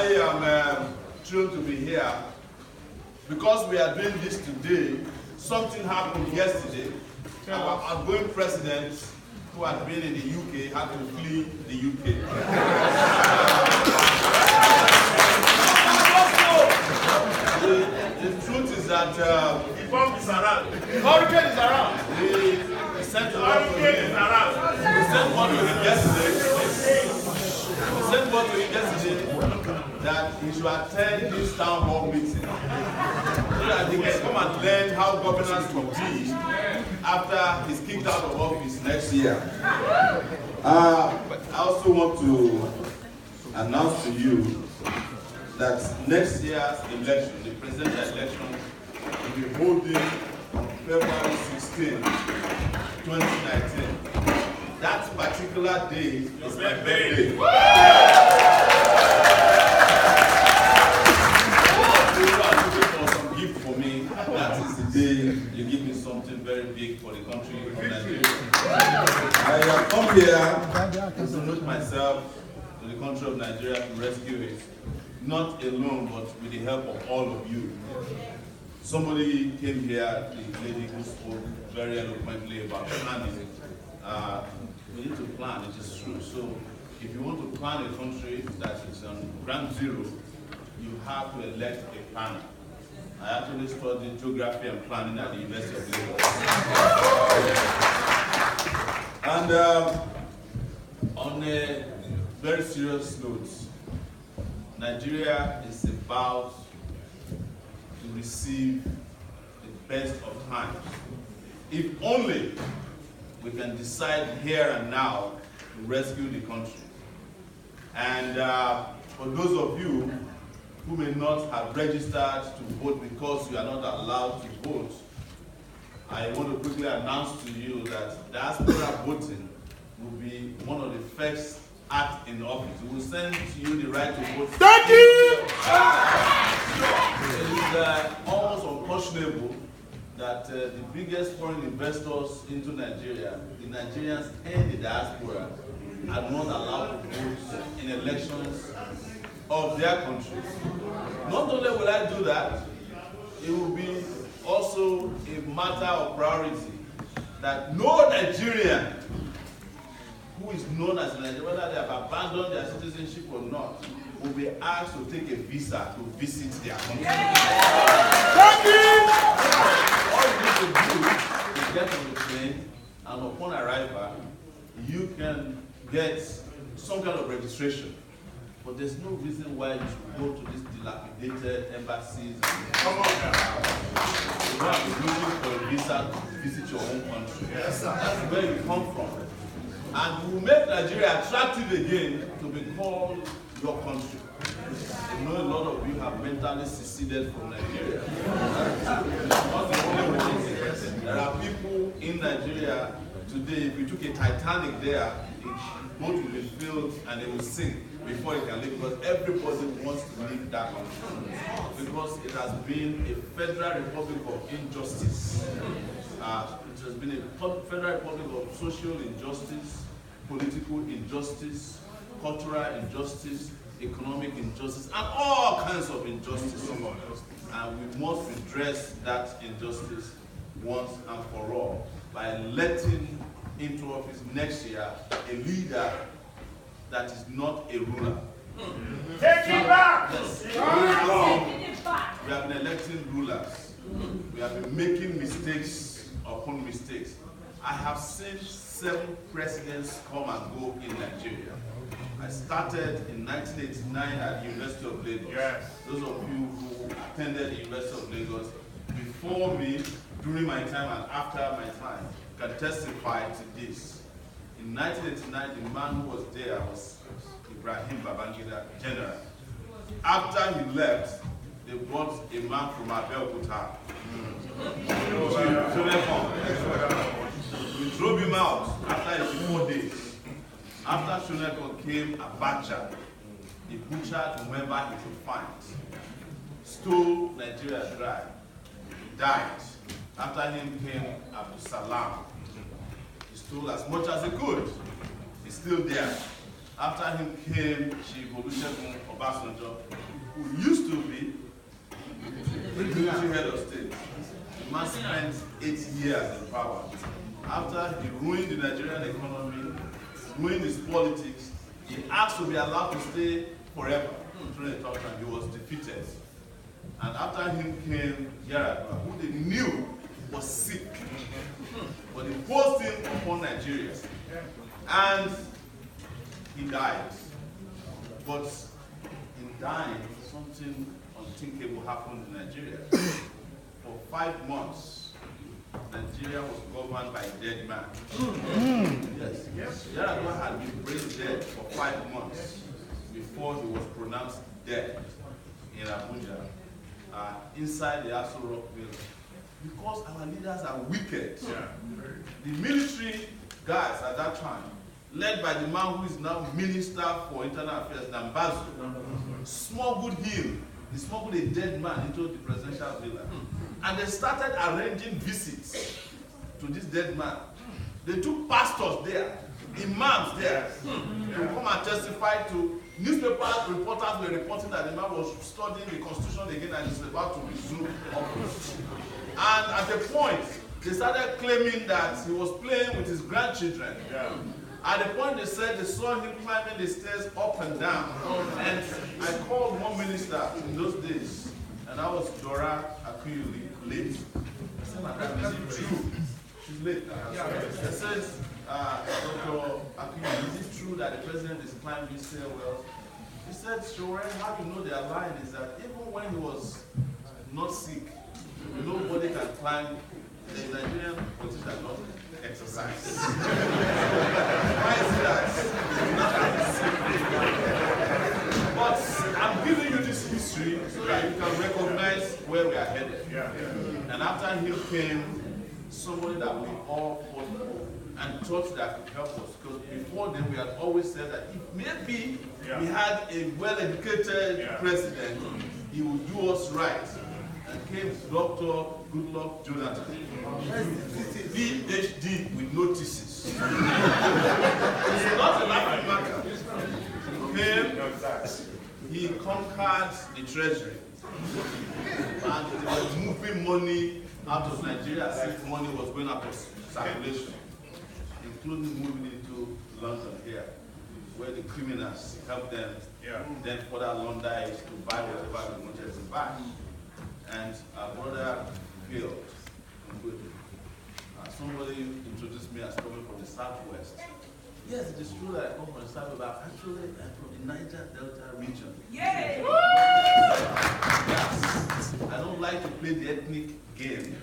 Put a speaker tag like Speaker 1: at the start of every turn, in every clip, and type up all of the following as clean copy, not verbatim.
Speaker 1: I am thrilled to be here because we are doing this today. Something happened yesterday. Our outgoing president, who had been in the UK, had to flee the UK. The truth is that the bomb is around. The hurricane is around. We sent word to him. We sent word to him yesterday. We sent word to him yesterday that he should attend this town hall meeting so that he can come and learn how governance will be after he's kicked out of office next year. I also want to announce to you that next year's election, the presidential election, will be holding on February 16, 2019. That particular day is my birthday. You are looking for some gift for me. That is the day you give me something very big for the country of Nigeria. I have come here to salute myself to the country of Nigeria to rescue it. Not alone, but with the help of all of you. Somebody came here, the lady who spoke very eloquently about planning. We need to plan, it is true. So if you want to plan a country that is on ground zero, you have to elect a planner. I actually studied geography and planning at the University of Lagos. And on a very serious note, Nigeria is about to receive the best of times. If only we can decide here and now to rescue the country. And for those of you who may not have registered to vote because you are not allowed to vote, I want to quickly announce to you that diaspora voting will be one of the first act in office. We will send to you the right to vote.
Speaker 2: Thank you!
Speaker 1: It is almost unconscionable that the biggest foreign investors into Nigeria, the Nigerians and the diaspora, are not allowed to vote in elections of their countries. Not only will I do that, it will be also a matter of priority that no Nigerian who is known as a Nigerian, whether they have abandoned their citizenship or not, will be asked to take a visa to visit their country.
Speaker 2: Thank you!
Speaker 1: All you need to do is get on the plane, and upon arrival, you can get some kind of registration. But there's no reason why you should go to these dilapidated embassies. Come on now. You don't have to be looking for a visa to visit your own country. Yes, sir. That's where you come from. And we will make Nigeria attractive again to be called your country. I know a lot of you have mentally seceded from Nigeria. Not the only one. There are people in Nigeria today, if you took a Titanic there, the boat will be filled and it will sink before it can leave, because everybody wants to leave that country. Because it has been a federal republic of injustice. It has been a federal republic of social injustice, political injustice, cultural injustice, economic injustice, and all kinds of injustice. And we must redress that injustice once and for all by electing into office next year a leader that is not a ruler.
Speaker 2: Take it back!
Speaker 1: Yes. We have been electing rulers. We have been making mistakes upon mistakes. I have seen 7 presidents come and go in Nigeria. I started in 1989 at the University of Lagos.
Speaker 2: Yes.
Speaker 1: Those of you who attended the University of Lagos before me, during my time and after my time, can testify to this. In 1989, the man who was there was Ibrahim Babangida, general. After he left, they brought a man from Abeokuta. We drove him out after 84 days. After Shoneko came Abacha, he butchered whomever he could find, stole Nigeria dry, died. After him came Abdul Salam. He stole as much as he could. He's still there. After him came Chief Olusegun Obasanjo, who used to be the military head of state. The man spent 8 years in power. After he ruined the Nigerian economy, ruined his politics, he asked to be allowed to stay forever. During the tough time, he was defeated. And after him came Yaradua, who they knew was sick. But he forced him upon Nigeria. And he died. But in dying, something unthinkable happened in Nigeria. For 5 months, Nigeria was governed by a dead man. Yes. Yaradua had been brain dead for 5 months before he was pronounced dead in Abuja, inside the Aso Rock building. Because our leaders are wicked. The military guys at that time, led by the man who is now Minister for Internal Affairs, Nambazo, smuggled him. He smuggled a dead man into the presidential villa. And they started arranging visits to this dead man. They took pastors there, imams there, to come and testify to. Newspaper reporters were reporting that the man was studying the Constitution again and is about to resume office. And at a point, they started claiming that he was playing with his grandchildren. At the point they said they saw him climbing the stairs up and down. And I called one minister in those days, and that was Dora Akuyuli, late. I said, Madam, is it true? She's late. I said, Dr. Akuyuli, is it true that the president is climbing these stairwells? He said, Sowore, how you know they are lying is that even when he was not sick, nobody can climb. The Nigerian politician not exercise. Why is that? But I'm giving you this history so that you can recognize where we are headed. And after him came somebody that we all fought for and thought that could help us. Because before then we had always said that if maybe we had a well-educated president, he would do us right. And came Dr. Goodluck Jonathan, PhD with notices. It's not a laughing matter. He conquered the treasury. And they were moving money out of Nigeria as if money was going out of circulation, including moving into London here, where the criminals helped them then further launder it to buy whatever they wanted to buy. And our brother failed. Somebody introduced me as coming from the Southwest. Yes, it is true that I come from the Southwest, but actually I'm from the Niger Delta region. Yay! Yes. I don't like to play the ethnic game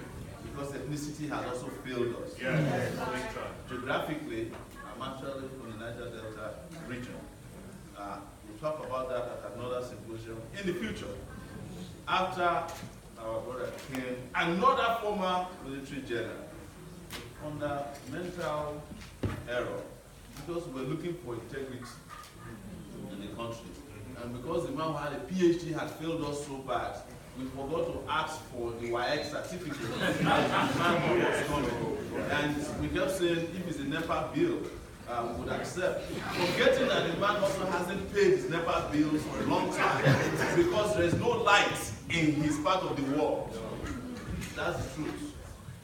Speaker 1: because ethnicity has also failed us. Geographically, I'm actually from the Niger Delta region. We'll talk about that at another symposium in the future. After our brother came another former military general under mental error because we were looking for integrity in the country. And because the man who had a PhD had failed us so bad, we forgot to ask for the YX certificate. The man who was coming. And we kept saying if it's a NEPA bill, we would accept. Forgetting that the man also hasn't paid his NEPA bills for a long time because there is no light in his part of the world. That's the truth.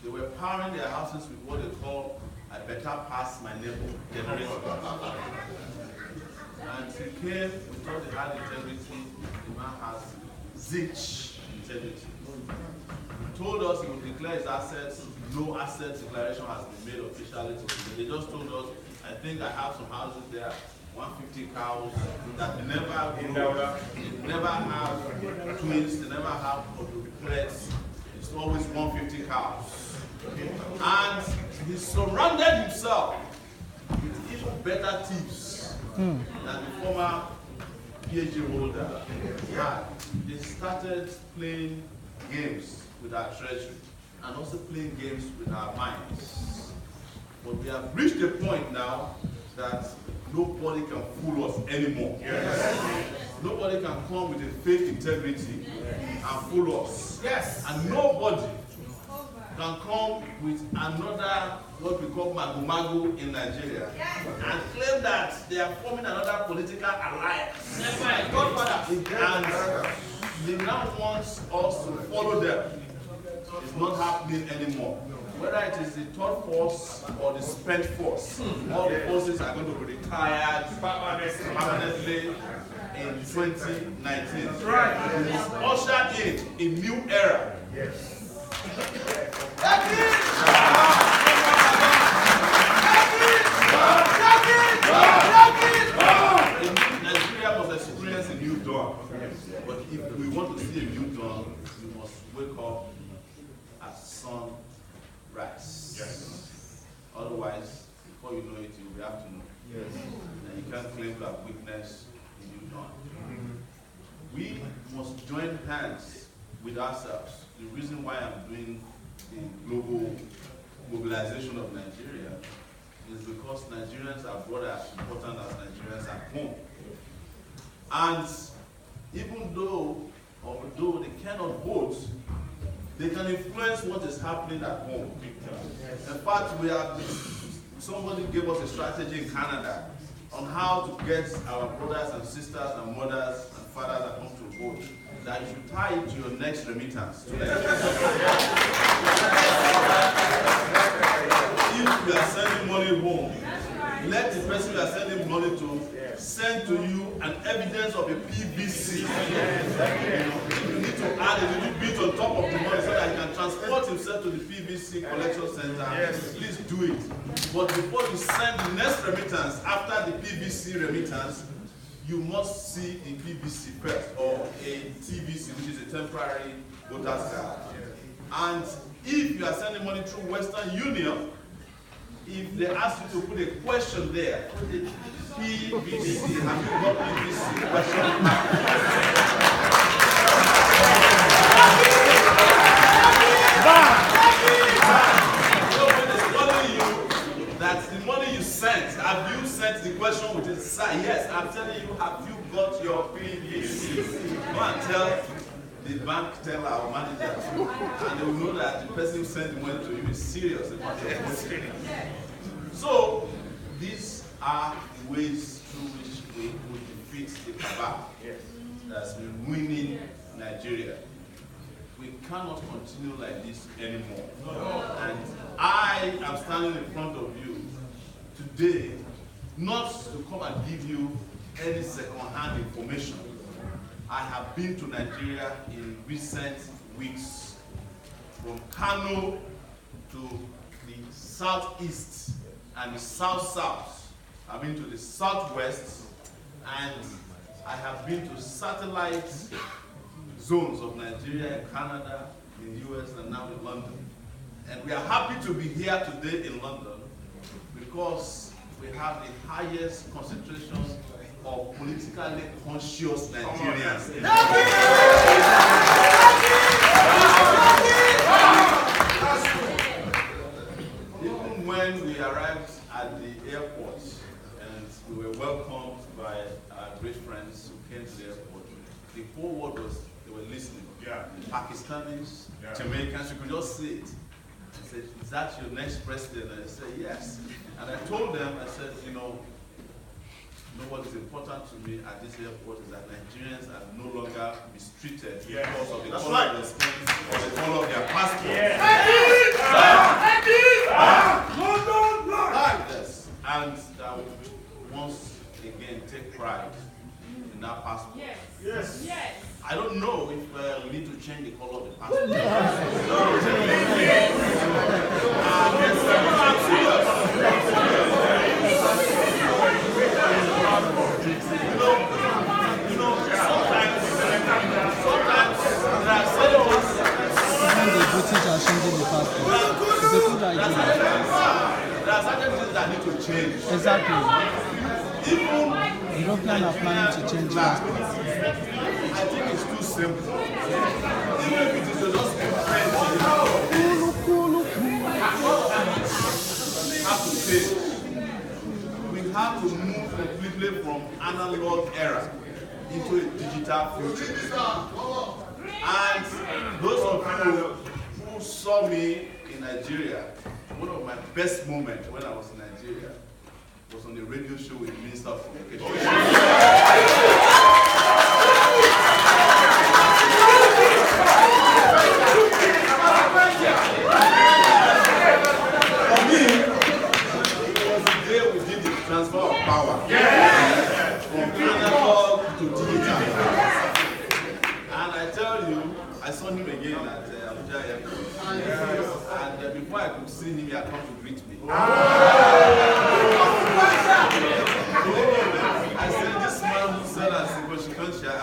Speaker 1: They were powering their houses with what they call "I better pass my neighbor" generator. And he came, we thought they had integrity. The man has zilch integrity. He told us he would declare his assets. No asset declaration has been made officially. They just told us, I think I have some houses there, 150 cows that they never grow. They never have twins, they never have quadruplets. It's always 150 cows. And he surrounded himself with even better tips than the former PhD holder had. They started playing games with our treasury and also playing games with our minds. But we have reached a point now that nobody can fool us anymore. Nobody can come with a fake integrity and fool us. And nobody can come with another, what we call magu in Nigeria, and claim that they are forming another political alliance. And they now want us to follow them. It's not happening anymore. Whether it is the third force or the spent force, all the forces are going to be retired permanently in 2019. Right. It's ushered in a new era. Yes. Nigeria must experience a new dawn. But if we want to see a new dawn, we must wake up at sunrise. Yes. Otherwise, before you know it, you'll be afternoon. Yes. And you can't claim to have witnessed a new dawn. We must join hands with ourselves. The reason why I'm doing the global mobilization of Nigeria is because Nigerians are broader as important as Nigerians at home. And even though they cannot vote, they can influence what is happening at home. In fact, somebody gave us a strategy in Canada on how to get our brothers and sisters and mothers and fathers at home to vote. That you should tie it to your next remittance. If you are sending money home, let the person you are sending money to send to you an evidence of a PVC. You need to add a little bit on top of the money so that he can transport himself to the PVC collection center. Please do it. But before you send the next remittance after the PVC remittance, you must see the PVC first, or a TVC, which is a temporary voter's card. And if you are sending money through Western Union, if they ask you to put a question there, put the PVC, have you got PVC question? That the money you sent, have you sent the question with a sign? Yes, I'm telling you, have you got your PVC? Go and tell the bank teller or manager, and they will know that the person who sent the money to you is serious about it. So, these are the ways through which we will defeat the cabal that's been winning Nigeria. We cannot continue like this anymore. And I am standing in front of you today not to come and give you any second-hand information. I have been to Nigeria in recent weeks, from Kano to the southeast and the south-south. I've been to the southwest, and I have been to satellite zones of Nigeria, Canada, in the US, and now in London. And we are happy to be here today in London because we have the highest concentration of politically conscious Nigerians. Even when we arrived at the airport and we were welcomed by our great friends who came to the airport, the whole world was, they were listening. Pakistanis, Jamaicans, you could just see it. I said, is that your next president? And I said, yes. And I told them, I said, you know what is important to me at this airport is that Nigerians are no longer mistreated because of the color of their skin or the color of their passport. Yes. And that we once again take pride in that passport. Yes. I don't know if we need to change the color of the passport. Sometimes there are certain things that need to change.
Speaker 3: Exactly.
Speaker 1: Even
Speaker 3: Europeans are planning to change that.
Speaker 1: I think it's too simple. Even if it is to just print, have to change. We have to move completely from analog era into a digital future. And those of you who saw me Nigeria, one of my best moments when I was in Nigeria was on a radio show with the Minister of Communication. For me, it was the day we did the transfer of power from analog to digital. And I tell you, I saw him again at Abuja Airport. And before I could see him, he had come to greet me. I said, this man who said as consequential,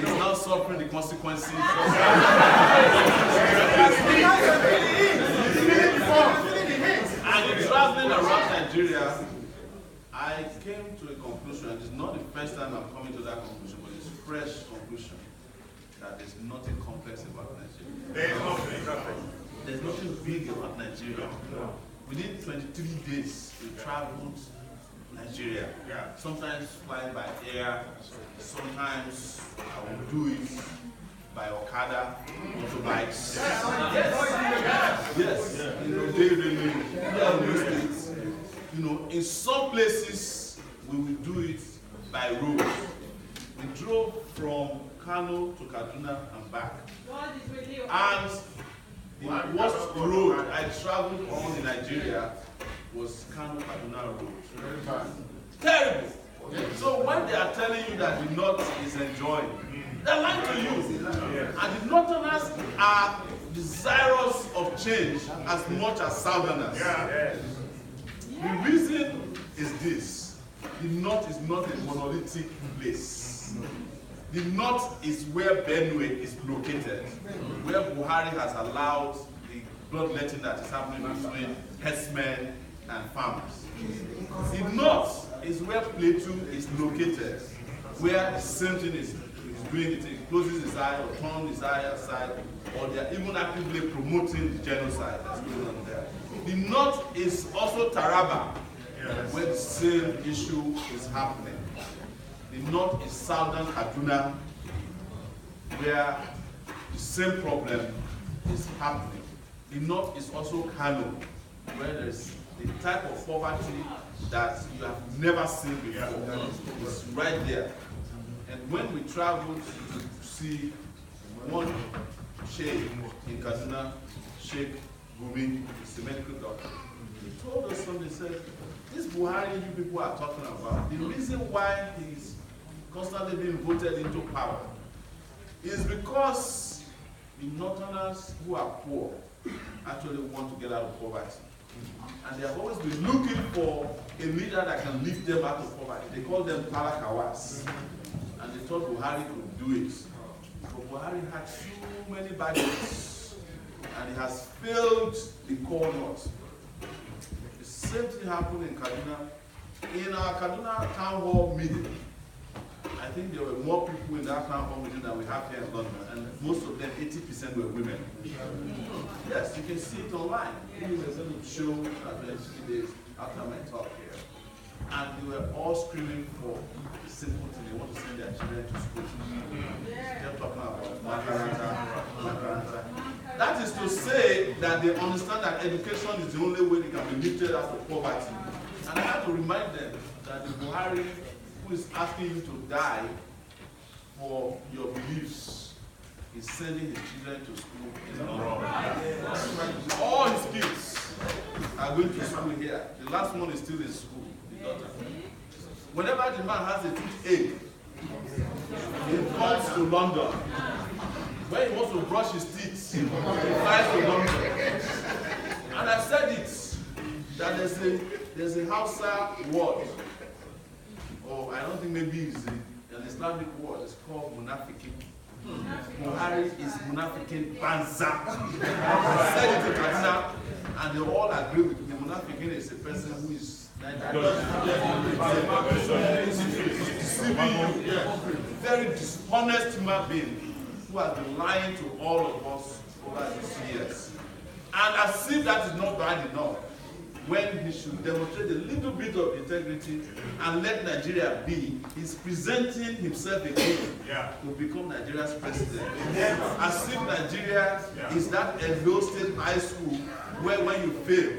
Speaker 1: is now suffering the consequences. And in traveling around Nigeria, I came to a conclusion, and it's not the first time I'm coming to that conclusion, but it's a fresh conclusion, that there's nothing complex about Nigeria. There's nothing big about Nigeria. Within 23 days, we traveled Nigeria. Sometimes flying by air, sometimes I will do it by Okada, motorbikes. Yes. In some places we will do it by road. We drove from Kano to Kaduna and back. And the worst road I traveled on in Nigeria was Kano-Kaduna road. Terrible. So when they are telling you that the North is enjoying, they're lying to you. And the Northerners are desirous of change as much as Southerners. The reason is this: the North is not a monolithic place. The North is where Benue is located, where Buhari has allowed the bloodletting that is happening between herdsmen and farmers. The North is where Plateau is located, where the same thing is doing it. It closes his eye or turns his eye aside, or they are even actively promoting the genocide that's going on there. The North is also Taraba, where the same issue is happening. The North is Southern Kaduna, where the same problem is happening. The North is also Kano, where there's the type of poverty that you have never seen before. It's right there. And when we traveled to see one sheikh in Kaduna, Sheikh Gumi, the medical doctor, he told us something. He said, this Buhari you people are talking about, the reason why he's constantly being voted into power is because the Northerners who are poor actually want to get out of poverty. And they have always been looking for a leader that can lift them out of poverty. They call them Talakawas. And they thought Buhari could do it. But Buhari had so many budgets, and he has failed the core North. The same thing happened in Kaduna. In our Kaduna town hall meeting, I think there were more people in that town hall meeting than we have here in London, and most of them, 80% were women. Yes, you can see it online. It was going to show that 3 days after my talk here. And they were all screaming for the simple thing. They want to send their children to school. They're talking about Makaranta. That is to say that they understand that education is the only way they can be lifted out of poverty. And I have to remind them that the Buhari who is asking you to die for your beliefs is sending his children to school is not wrong. All his kids are going to school here. The last one is still in school, the daughter. Whenever the man has a toothache, he comes to London. When he wants to brush his teeth, he flies to London. And I said it, that there's a Hausa word, or I don't think maybe it's an Islamic word, it's called Munafikin. Buhari is Munafikin Banza. I said it to Kaduna, and they all agree with me. Munafikin is a person who is very dishonest human being who has been lying to all of us over these years. And as if that is not bad enough, when he should demonstrate a little bit of integrity and let Nigeria be, he's presenting himself again to become Nigeria's president. As if Nigeria is that Edo State High School where when you fail,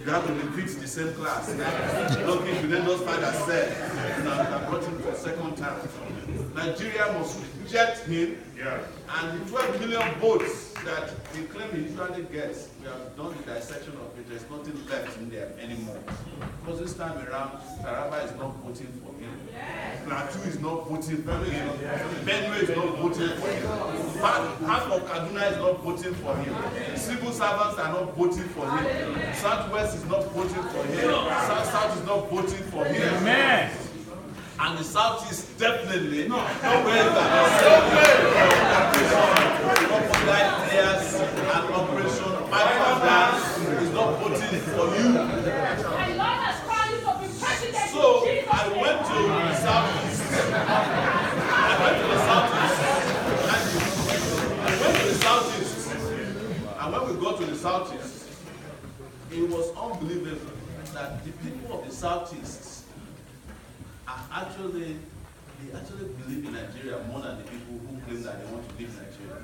Speaker 1: you have to repeat the same class. Lucky if you then just find yourself, I brought him for a second time. Nigeria must reject him, and the 12 million votes that he claims he usually gets, we have done the dissection of it. There's nothing left in there anymore. Because this time around, Taraba is not voting for him. Plateau is not voting for him. Benue is not voting for him. Half of Kaduna is not voting for him. Civil servants are not voting for him. Southwest is not voting for him. South is not voting for him. Amen. And the South is definitely not where players and Operation Five is not voting for you. So I went to the Southeast. And when we got to the Southeast, it was unbelievable that the people of the Southeast they actually believe in Nigeria more than the people who claim that they want to leave Nigeria.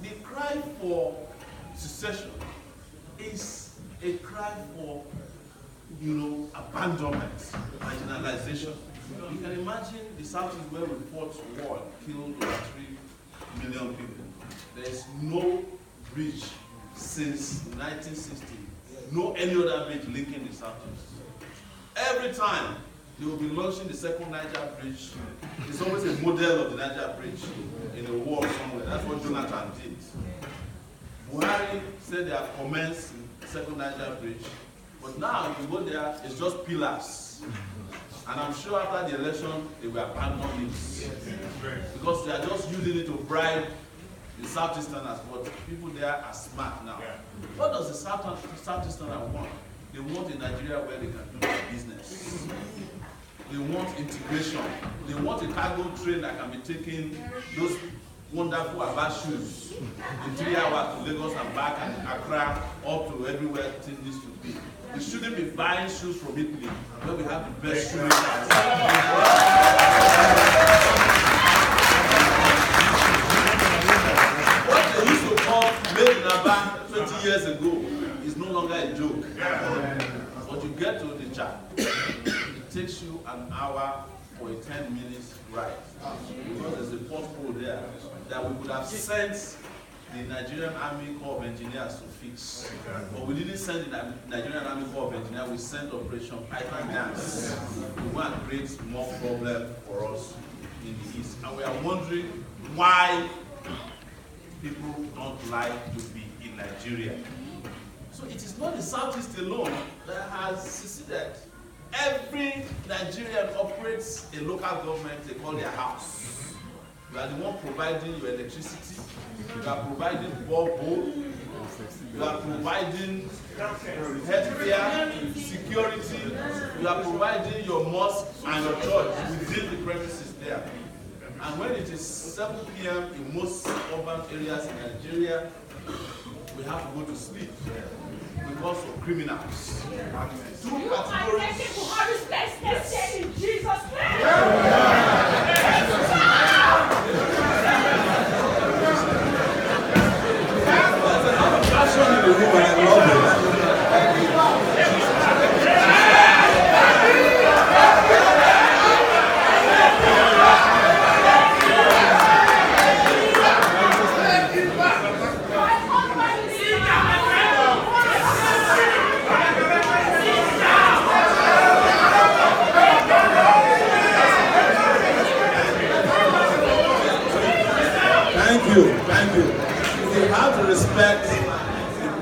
Speaker 1: The cry for secession is a cry for, abandonment, marginalization. You can imagine the Southeast where we fought war and killed over 3 million people. There's no bridge since 1960, no any other bridge linking the Southeast. Every time they will be launching the second Niger Bridge. It's always a model of the Niger Bridge in a war somewhere. That's what Jonathan did. Buhari said they have commenced the second Niger Bridge, but now if you go there, it's just pillars. And I'm sure after the election, they will abandon it. Because they are just using it to bribe the Southeasterners, but people there are smart now. What does the Southeasterners want? They want a Nigeria where they can do their business. They want integration. They want a cargo train that can be taking those wonderful Abba shoes in 3 hours to Lagos and back and Accra up to everywhere it needs to be. We shouldn't be buying shoes from Italy where we have the best shoes. What they used to call made in Abba 20 years ago is no longer a joke. But you get to the chat. It takes you an hour for a 10-minute ride. Because there's a pothole there that we could have sent the Nigerian Army Corps of Engineers to fix. But we didn't send the Nigerian Army Corps of Engineers, we sent Operation Python Dance. We want to create more problem for us in the East. And we are wondering why people don't like to be in Nigeria. So it is not the Southeast alone that has seceded. Every Nigerian operates a local government they call their house. You are the one providing your electricity, you are providing borehole, you are providing healthcare, security, you are providing your mosque and your church within the premises there. And when it is 7 p.m. in most urban areas in Nigeria, we have to go to sleep because of criminals. Two categories.
Speaker 2: In Jesus' name.
Speaker 1: Thank you. We have to respect the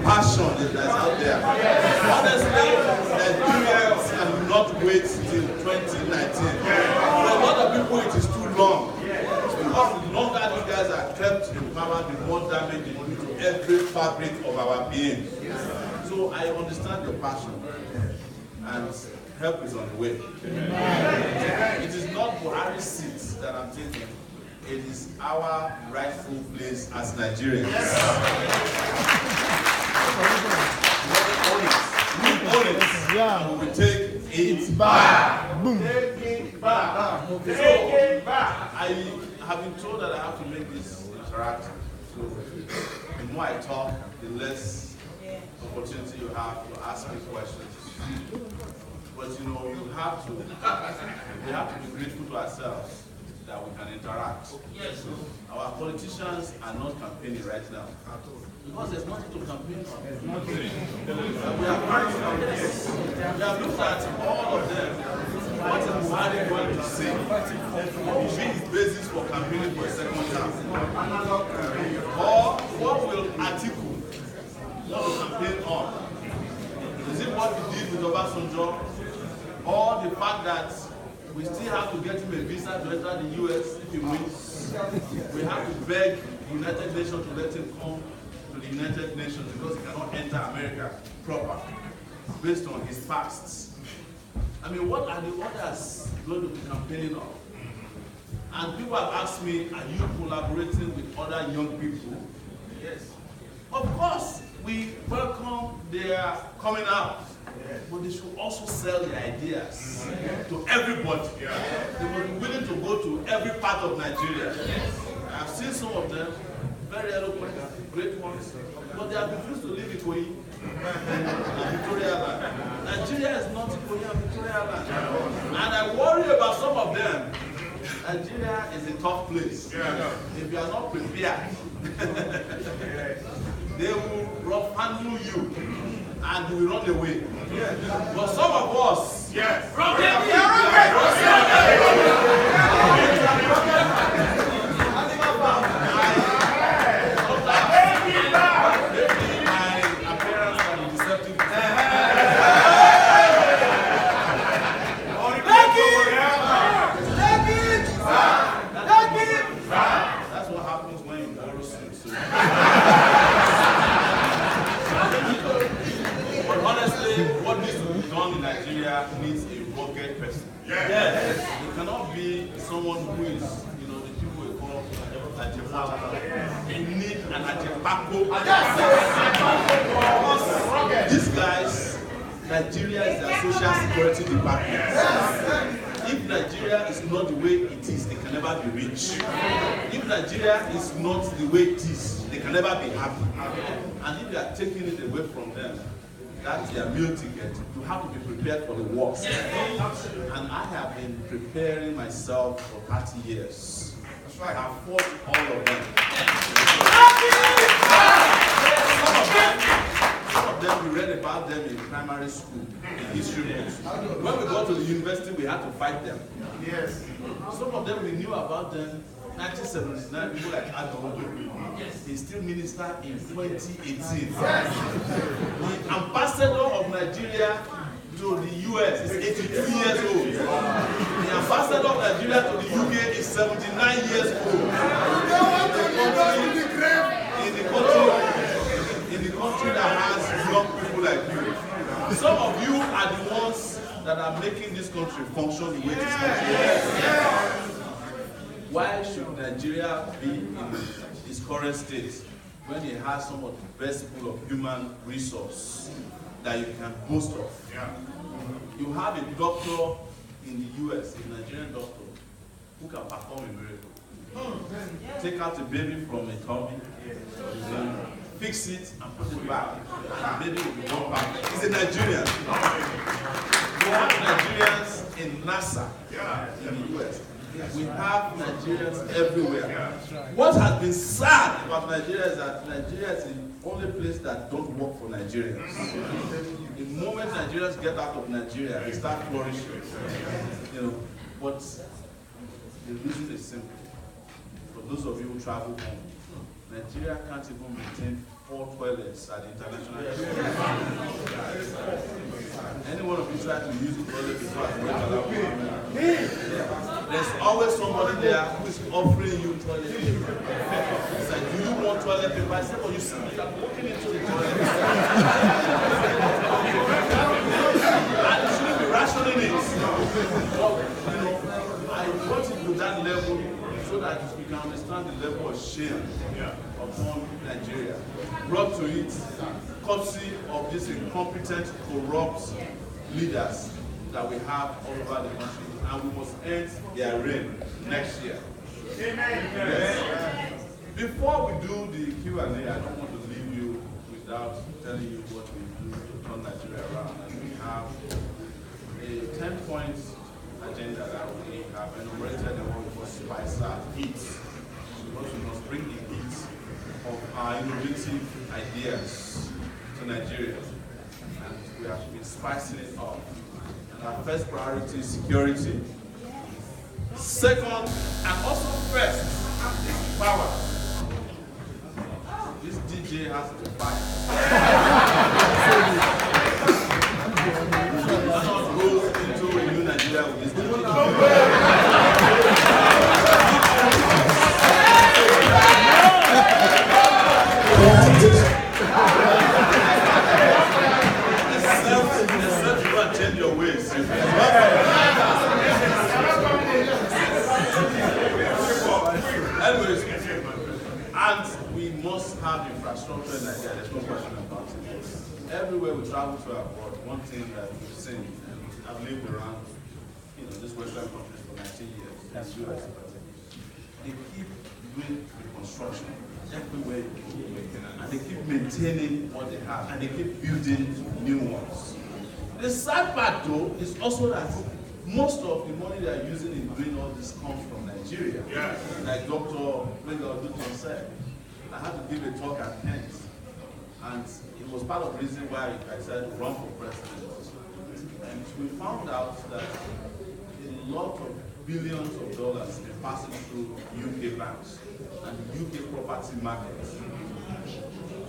Speaker 1: passion that's out there. Honestly, Nigerians cannot wait till 2019. For a lot of people, it is too long. Because the longer these guys are kept in power, the more damage it will do to every fabric of our being. So I understand your passion, and help is on the way. It is not Buhari's seat that I'm taking. It is our rightful place as Nigerians. We own it.
Speaker 3: Yeah.
Speaker 1: And we will take it back.
Speaker 3: Boom.
Speaker 1: Take it back.
Speaker 2: Take it back.
Speaker 1: I have been told that I have to make this interactive. So the more I talk, the less opportunity you have to ask me questions. But you know, we have to be grateful to ourselves that we can interact.
Speaker 2: Yes.
Speaker 1: Our politicians are not campaigning right now. Because there's nothing to campaign on. We have looked at all of them. What is Buhari going to say? What will be his basis for campaigning for a second term? Or what will Atiku want to campaign on? Is it what he did with Obasanjo? Or the fact that we still have to get him a visa to enter the US if he wins? We have to beg the United Nations to let him come to the United Nations because he cannot enter America proper based on his past. I mean, what are the others going to be campaigning on? And people have asked me, are you collaborating with other young people? Yes. Of course, we welcome their coming out. But they should also sell their ideas to everybody. They must be willing to go to every part of Nigeria. I've seen some of them, very eloquent, great ones, but they have refused to leave Ikoyi and Victoria Land. Nigeria is not Ikoyi and Victoria Land. And I worry about some of them. Nigeria is a tough place. If you are not prepared, they will rough handle you and you will run away. But some of us, that's what happens when you borrow suits. But honestly, what needs to be done in Nigeria needs a rugged person. Yes. You cannot be someone who is, you know, the people we call Ajepako. You need an Ajepako. These guys, Nigeria is their social security department. If Nigeria is not the way it is, they can never be rich. If Nigeria is not the way it is, they can never be happy. And if you are taking it away from them, that's their meal ticket. You have to be prepared for the worst. And I have been preparing myself for 30 years. That's right. I have fought all of them. Some of them, we read about them in primary school, in history books. When we got to the university, we had to fight them. Yes. Some of them, we knew about them. 1979, people like Adolfo. He's still minister in 2018. The ambassador of Nigeria to the US is 82 years old. The ambassador of Nigeria to the UK is 79 years old. In the country that has young people like you. Some of you are the ones that are making this country function the way this country is. Why should Nigeria be in its current state when it has some of the best pool of human resource that you can boast of? You have a doctor in the US, a Nigerian doctor, who can perform a miracle. Take out a baby from a tummy, fix it and put it back, and the baby will be born back. He's a Nigerian. We have Nigerians in NASA in the US. We have Nigerians everywhere. What has been sad about Nigeria is that Nigeria is the only place that don't work for Nigerians. The moment Nigerians get out of Nigeria, they start flourishing. You know, but the reason is simple. For those of you who travel home, Nigeria can't even maintain 4 toilets at the international airport. Any one of you try to use the toilet before I there's always somebody there who is offering you toilet paper. It's like, do you want toilet paper? I said, well, you see, you are walking into the toilet. And you shouldn't be rationing it. But, you know, I got it to that level so that you can understand the level of shame upon Nigeria, brought to it courtesy of these incompetent, corrupt leaders that we have all over the country, and we must end their reign next year. Amen. Yes. Before we do the Q&A, I don't want to leave you without telling you what we do to turn Nigeria around. And we have a 10-point agenda that we have enumerated in what we call Spicer Heat. Because we must bring the heat of our innovative ideas to Nigeria. And we have been spicing it up. And our first priority is security. Second, and also first, is power. This DJ has to fight. Someone goes into a new Nigeria with this DJ. Except you can't change your ways. Anyways, and we must have infrastructure in Nigeria. There's no question about it. Everywhere we travel to abroad, one thing that we've seen, and I've lived around, this Western countries for 19 years. That's US. They keep doing reconstruction everywhere you go, and they keep maintaining what they have, and they keep building new ones. The sad part, though, is also that most of the money they are using in doing all this comes from Nigeria. Yes. Like Dr. Duton said, I had to give a talk at Kent, and it was part of the reason why I said run for president. And we found out that a lot of billions of dollars are passing through UK banks and UK property markets.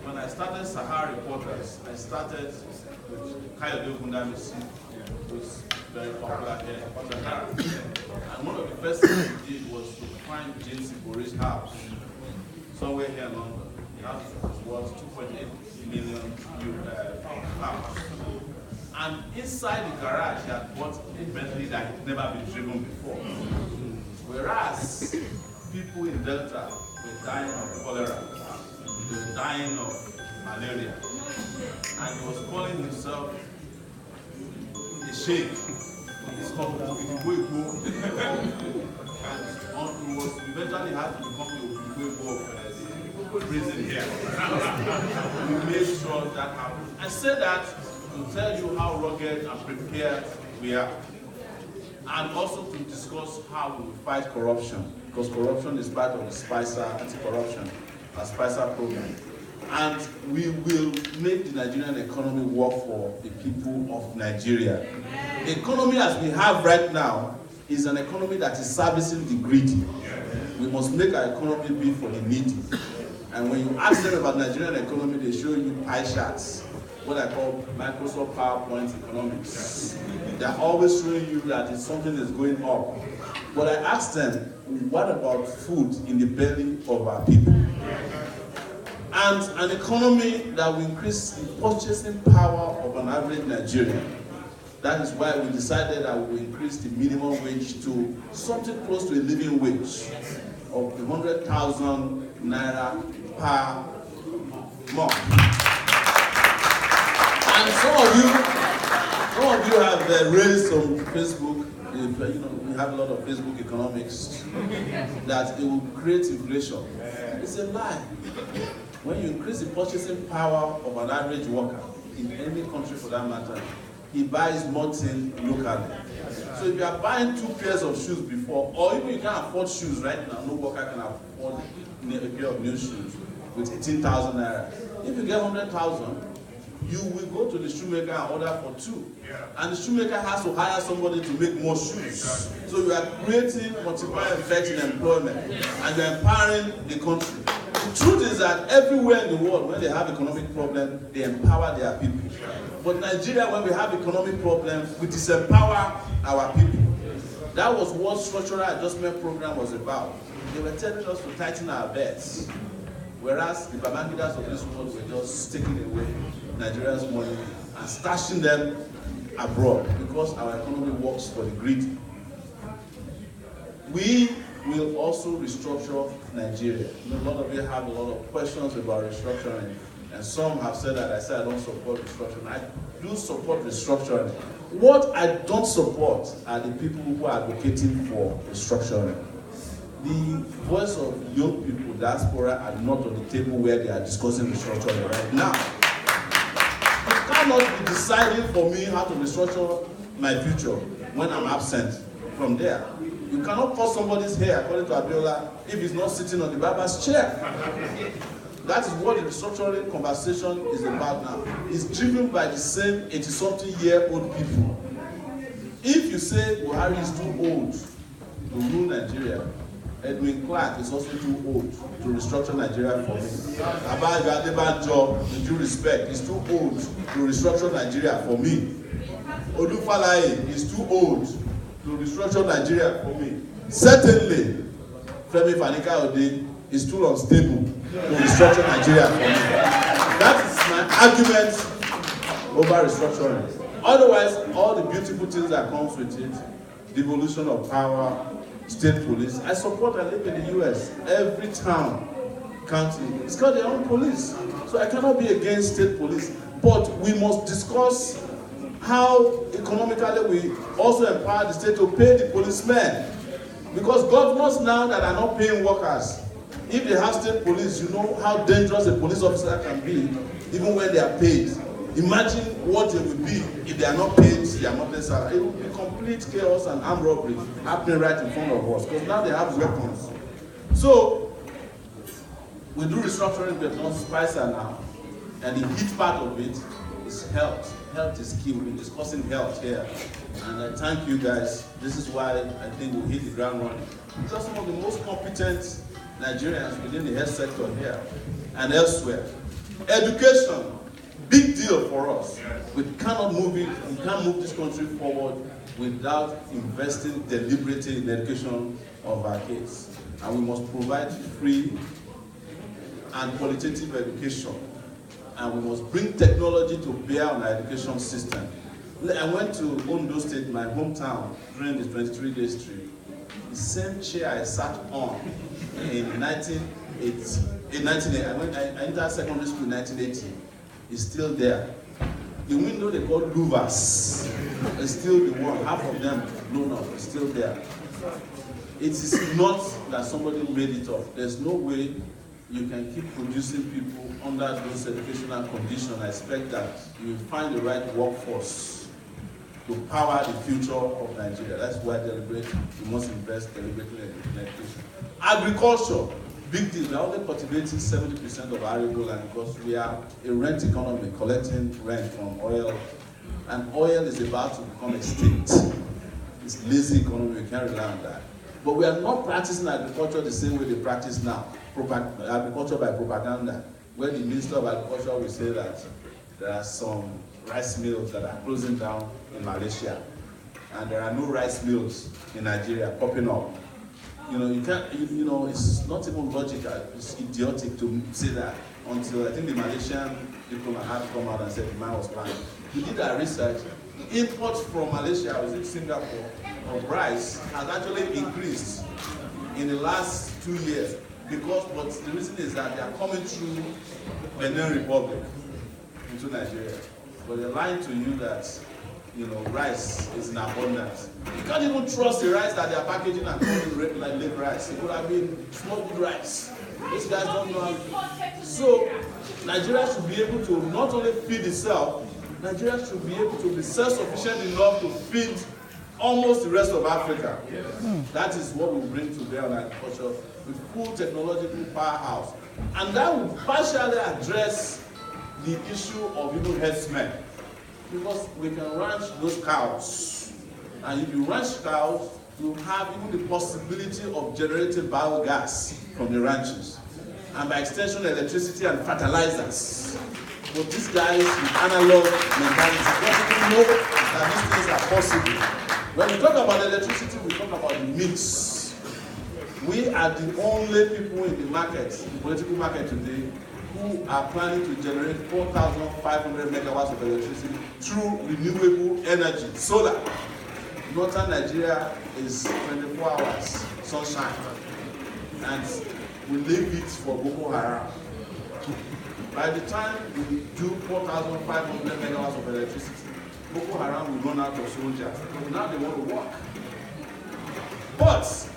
Speaker 1: When I started Sahara Reporters, I started with Kayode Gundamisi, who's very popular here in Sahara. And one of the first things we did was to find James Ibore's house somewhere here in London. The house was worth 2.8 million pounds. And inside the garage, he had bought a Bentley that had never been driven before. Whereas people in Delta were dying of cholera, they were dying of malaria, and he was calling himself a sheikh. It's called Omoyele and he was eventually had to become the Omoyele of the prison here. We made sure that happened. I say that to tell you how rugged and prepared we are, and also to discuss how we will fight corruption, because corruption is part of the Spicer anti-corruption, a Spicer program. And we will make the Nigerian economy work for the people of Nigeria. The economy as we have right now is an economy that is servicing the greedy. We must make our economy be for the needy. And when you ask them about Nigerian economy, they show you pie charts, what I call Microsoft PowerPoint economics. They're always showing you that it's something that's going up. But I asked them, what about food in the belly of our people? And an economy that will increase the purchasing power of an average Nigerian. That is why we decided that we will increase the minimum wage to something close to a living wage of 100,000 naira per month. And some of you have raised on Facebook. We have a lot of Facebook economics that it will create inflation. It's a lie. When you increase the purchasing power of an average worker in any country for that matter, he buys more things locally. So if you are buying 2 pairs of shoes before, or even you can't afford shoes right now, no worker can afford a pair of new shoes with 18,000 naira. If you get 100,000, you will go to the shoemaker and order for 2. And the shoemaker has to hire somebody to make more shoes. So you are creating multiplier effects in employment, and you are empowering the country. The truth is that everywhere in the world, when they have economic problems, they empower their people. But Nigeria, when we have economic problems, we disempower our people. That was what structural adjustment program was about. They were telling us to tighten our belts, whereas the Babangidas of this world were just taking away Nigerians' money and stashing them abroad because our economy works for the greedy. We will also restructure Nigeria. You know, a lot of you have a lot of questions about restructuring, and some have said that I said I don't support restructuring. I do support restructuring. What I don't support are the people who are advocating for restructuring. The voice of young people, diaspora, are not on the table where they are discussing restructuring right now. You cannot be deciding for me how to restructure my future when I'm absent from there. You cannot cut somebody's hair, according to Abiola, if he's not sitting on the barber's chair. That is what the restructuring conversation is about now. It's driven by the same 80-something-year-old people. If you say Buhari is too old to rule Nigeria, Edwin Clark is also too old to restructure Nigeria for me. Abayo Adebanjo, with due respect, is too old to restructure Nigeria for me. Odufalaye is too old to restructure Nigeria for me. Certainly, Femi Fani-Kayode is too unstable to restructure Nigeria for me. That is my argument over restructuring. Otherwise, all the beautiful things that comes with it, devolution of power, state police. I support, I live in the US. Every town, county, it's got their own police. So I cannot be against state police. But we must discuss how economically we also empower the state to pay the policemen. Because governors now that are not paying workers, if they have state police, you know how dangerous a police officer can be, even when they are paid. Imagine what it would be if they are not paid their monthly salary. It would be complete chaos and armed robbery happening right in front of us, because now they have weapons. So, we do restructuring, but not spicer now. And the heat part of it is health. Health is key. We've been discussing health here. And I thank you guys. This is why I think we'll hit the ground running. Because some of the most competent Nigerians within the health sector here and elsewhere. Education, big deal for us. We cannot move it, we can't move this country forward without investing deliberately in the education of our kids. And we must provide free and qualitative education. And we must bring technology to bear on our education system. I went to Ondo State, my hometown, during the 23-day trip. The same chair I sat on in 1980, I entered secondary school in 1980. Is still there. The window they call louvers is still the one. Half of them blown up. Is still there. It is not that somebody made it up. There's no way you can keep producing people under those educational conditions. I expect that you will find the right workforce to power the future of Nigeria. That's why we must invest deliberately in education. Agriculture. Big deal. We're only cultivating 70% of our arable land because we are a rent economy, collecting rent from oil. And oil is about to become extinct. It's lazy economy, we can't rely on that. But we are not practicing agriculture the same way they practice now. Agriculture by propaganda, where the Minister of Agriculture will say that there are some rice mills that are closing down in Malaysia, and there are no rice mills in Nigeria popping up. You know, you can't, you know, it's not even logical, it's idiotic to say that until I think the Malaysian diplomat had to come out and said the man was lying. We did our research. Imports from Malaysia, was in Singapore, of rice has actually increased in the last 2 years because, but the reason is that they are coming through Benin Republic into Nigeria. But they're lying to you that, you know, rice is in abundance. You can't even trust the rice that they are packaging and calling like lake rice. It could have been smoked rice. These guys don't know how. So, Nigeria should be able to not only feed itself, Nigeria should be able to be self-sufficient enough to feed almost the rest of Africa. That is what we bring to bear on agriculture with full technological powerhouse. And that will partially address the issue of even herdsmen. Because we can ranch those cows. And if you ranch cows, you have even the possibility of generating biogas from the ranches. And by extension, electricity and fertilizers. But these guys with analog mentality don't even know that these things are possible. When we talk about electricity, we talk about the mix. We are the only people in the market, the political market today, who are planning to generate 4,500 megawatts of electricity through renewable energy, solar. Northern Nigeria is 24 hours sunshine. and we leave it for Boko Haram. By the time we do 4,500 megawatts of electricity, Boko Haram will run out of soldiers. Because now they want to work. But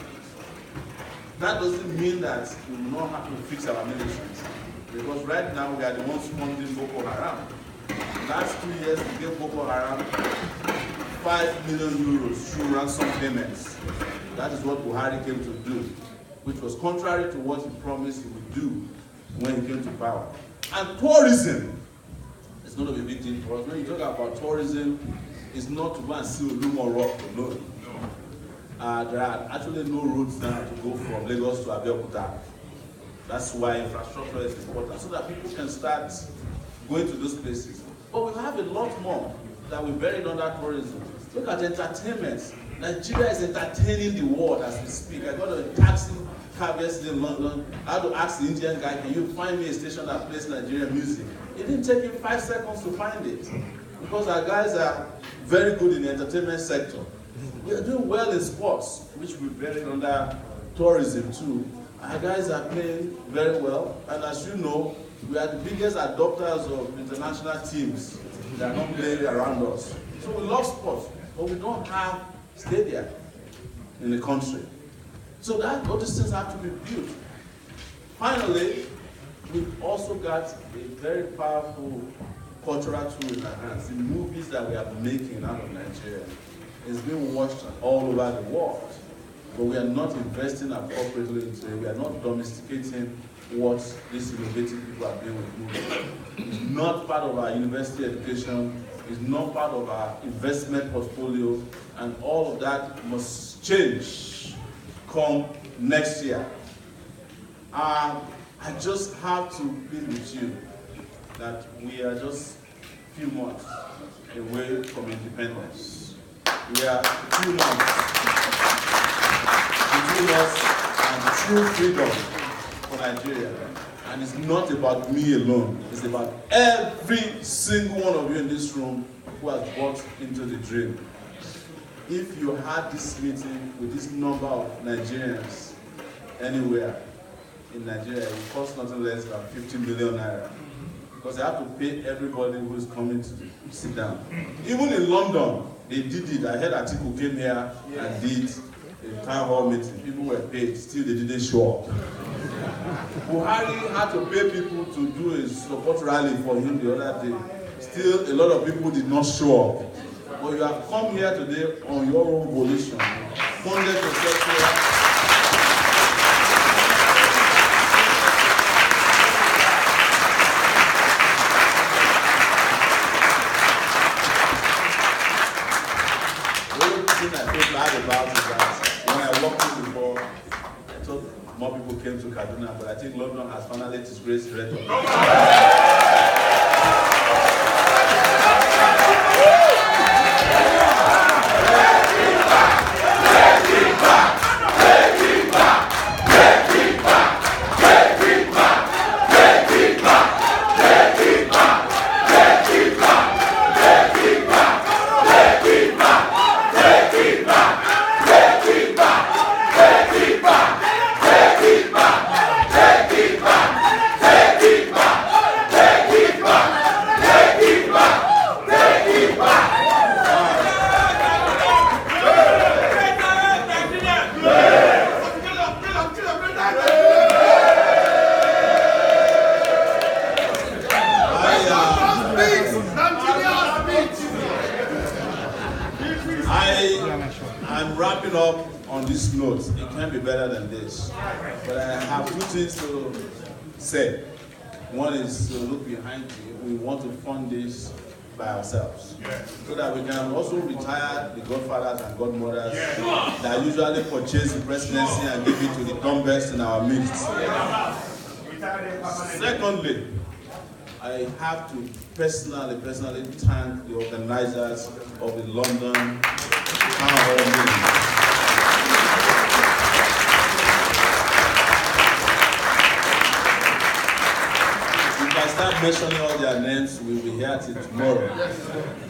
Speaker 1: that doesn't mean that we will not have to fix our militaries. Because right now we are the ones funding Boko Haram. Last 2 years we gave Boko Haram 5 million euros through ransom payments. That is what Buhari came to do, which was contrary to what he promised he would do when he came to power. And tourism is going to be a big thing for us. When you talk about tourism, it's not to go and see Olumo Rock alone. There are actually no roads now to go from Lagos to Abeokuta. That's why infrastructure is important, so that people can start going to those places. But we have a lot more that we buried under tourism. Look at entertainment. Nigeria is entertaining the world as we speak. I got a taxi cab yesterday in London. I had to ask the Indian guy, can you find me a station that plays Nigerian music? It didn't take him 5 seconds to find it. Because our guys are very good in the entertainment sector. We are doing well in sports, which we buried under tourism too. Our guys are playing very well. And as you know, we are the biggest adopters of international teams that are not playing around us. So we love sports, but we don't have stadia in the country. So that all these things have to be built. Finally, we've also got a very powerful cultural tool in our hands. The movies that we are making out of Nigeria is being watched all over the world. But we are not investing appropriately into it. We are not domesticating what these innovative people are doing with movies. It's not part of our university education. It's not part of our investment portfolio. And all of that must change come next year. I just have to plead with you that we are just a few months away from independence. We are 2 months between us and true freedom for Nigeria. And it's not about me alone. It's about every single one of you in this room who has bought into the dream. If you had this meeting with this number of Nigerians anywhere in Nigeria, it would cost nothing less than 50 million naira. Because they have to pay everybody who is coming to sit down. Even in London, they did it. I heard Atiku came here and did a town hall meeting. People were paid, still they didn't show up. Buhari had to pay people to do a support rally for him the other day. Still, a lot of people did not show up. But you have come here today on your own volition, funded yourself here. About is that when I walked in before, I thought more people came to Kaduna, but I think London has finally disgraced the record. I'm wrapping up on this note. It can't be better than this. But I have 2 things to say. One is to look behind you. We want to fund this by ourselves. So that we can also retire the godfathers and godmothers that usually purchase the presidency and give it to the dumbest in our midst. Secondly, I have to personally thank the organizers of the London Town Hall meeting. If I start mentioning all their names, we'll be here till tomorrow.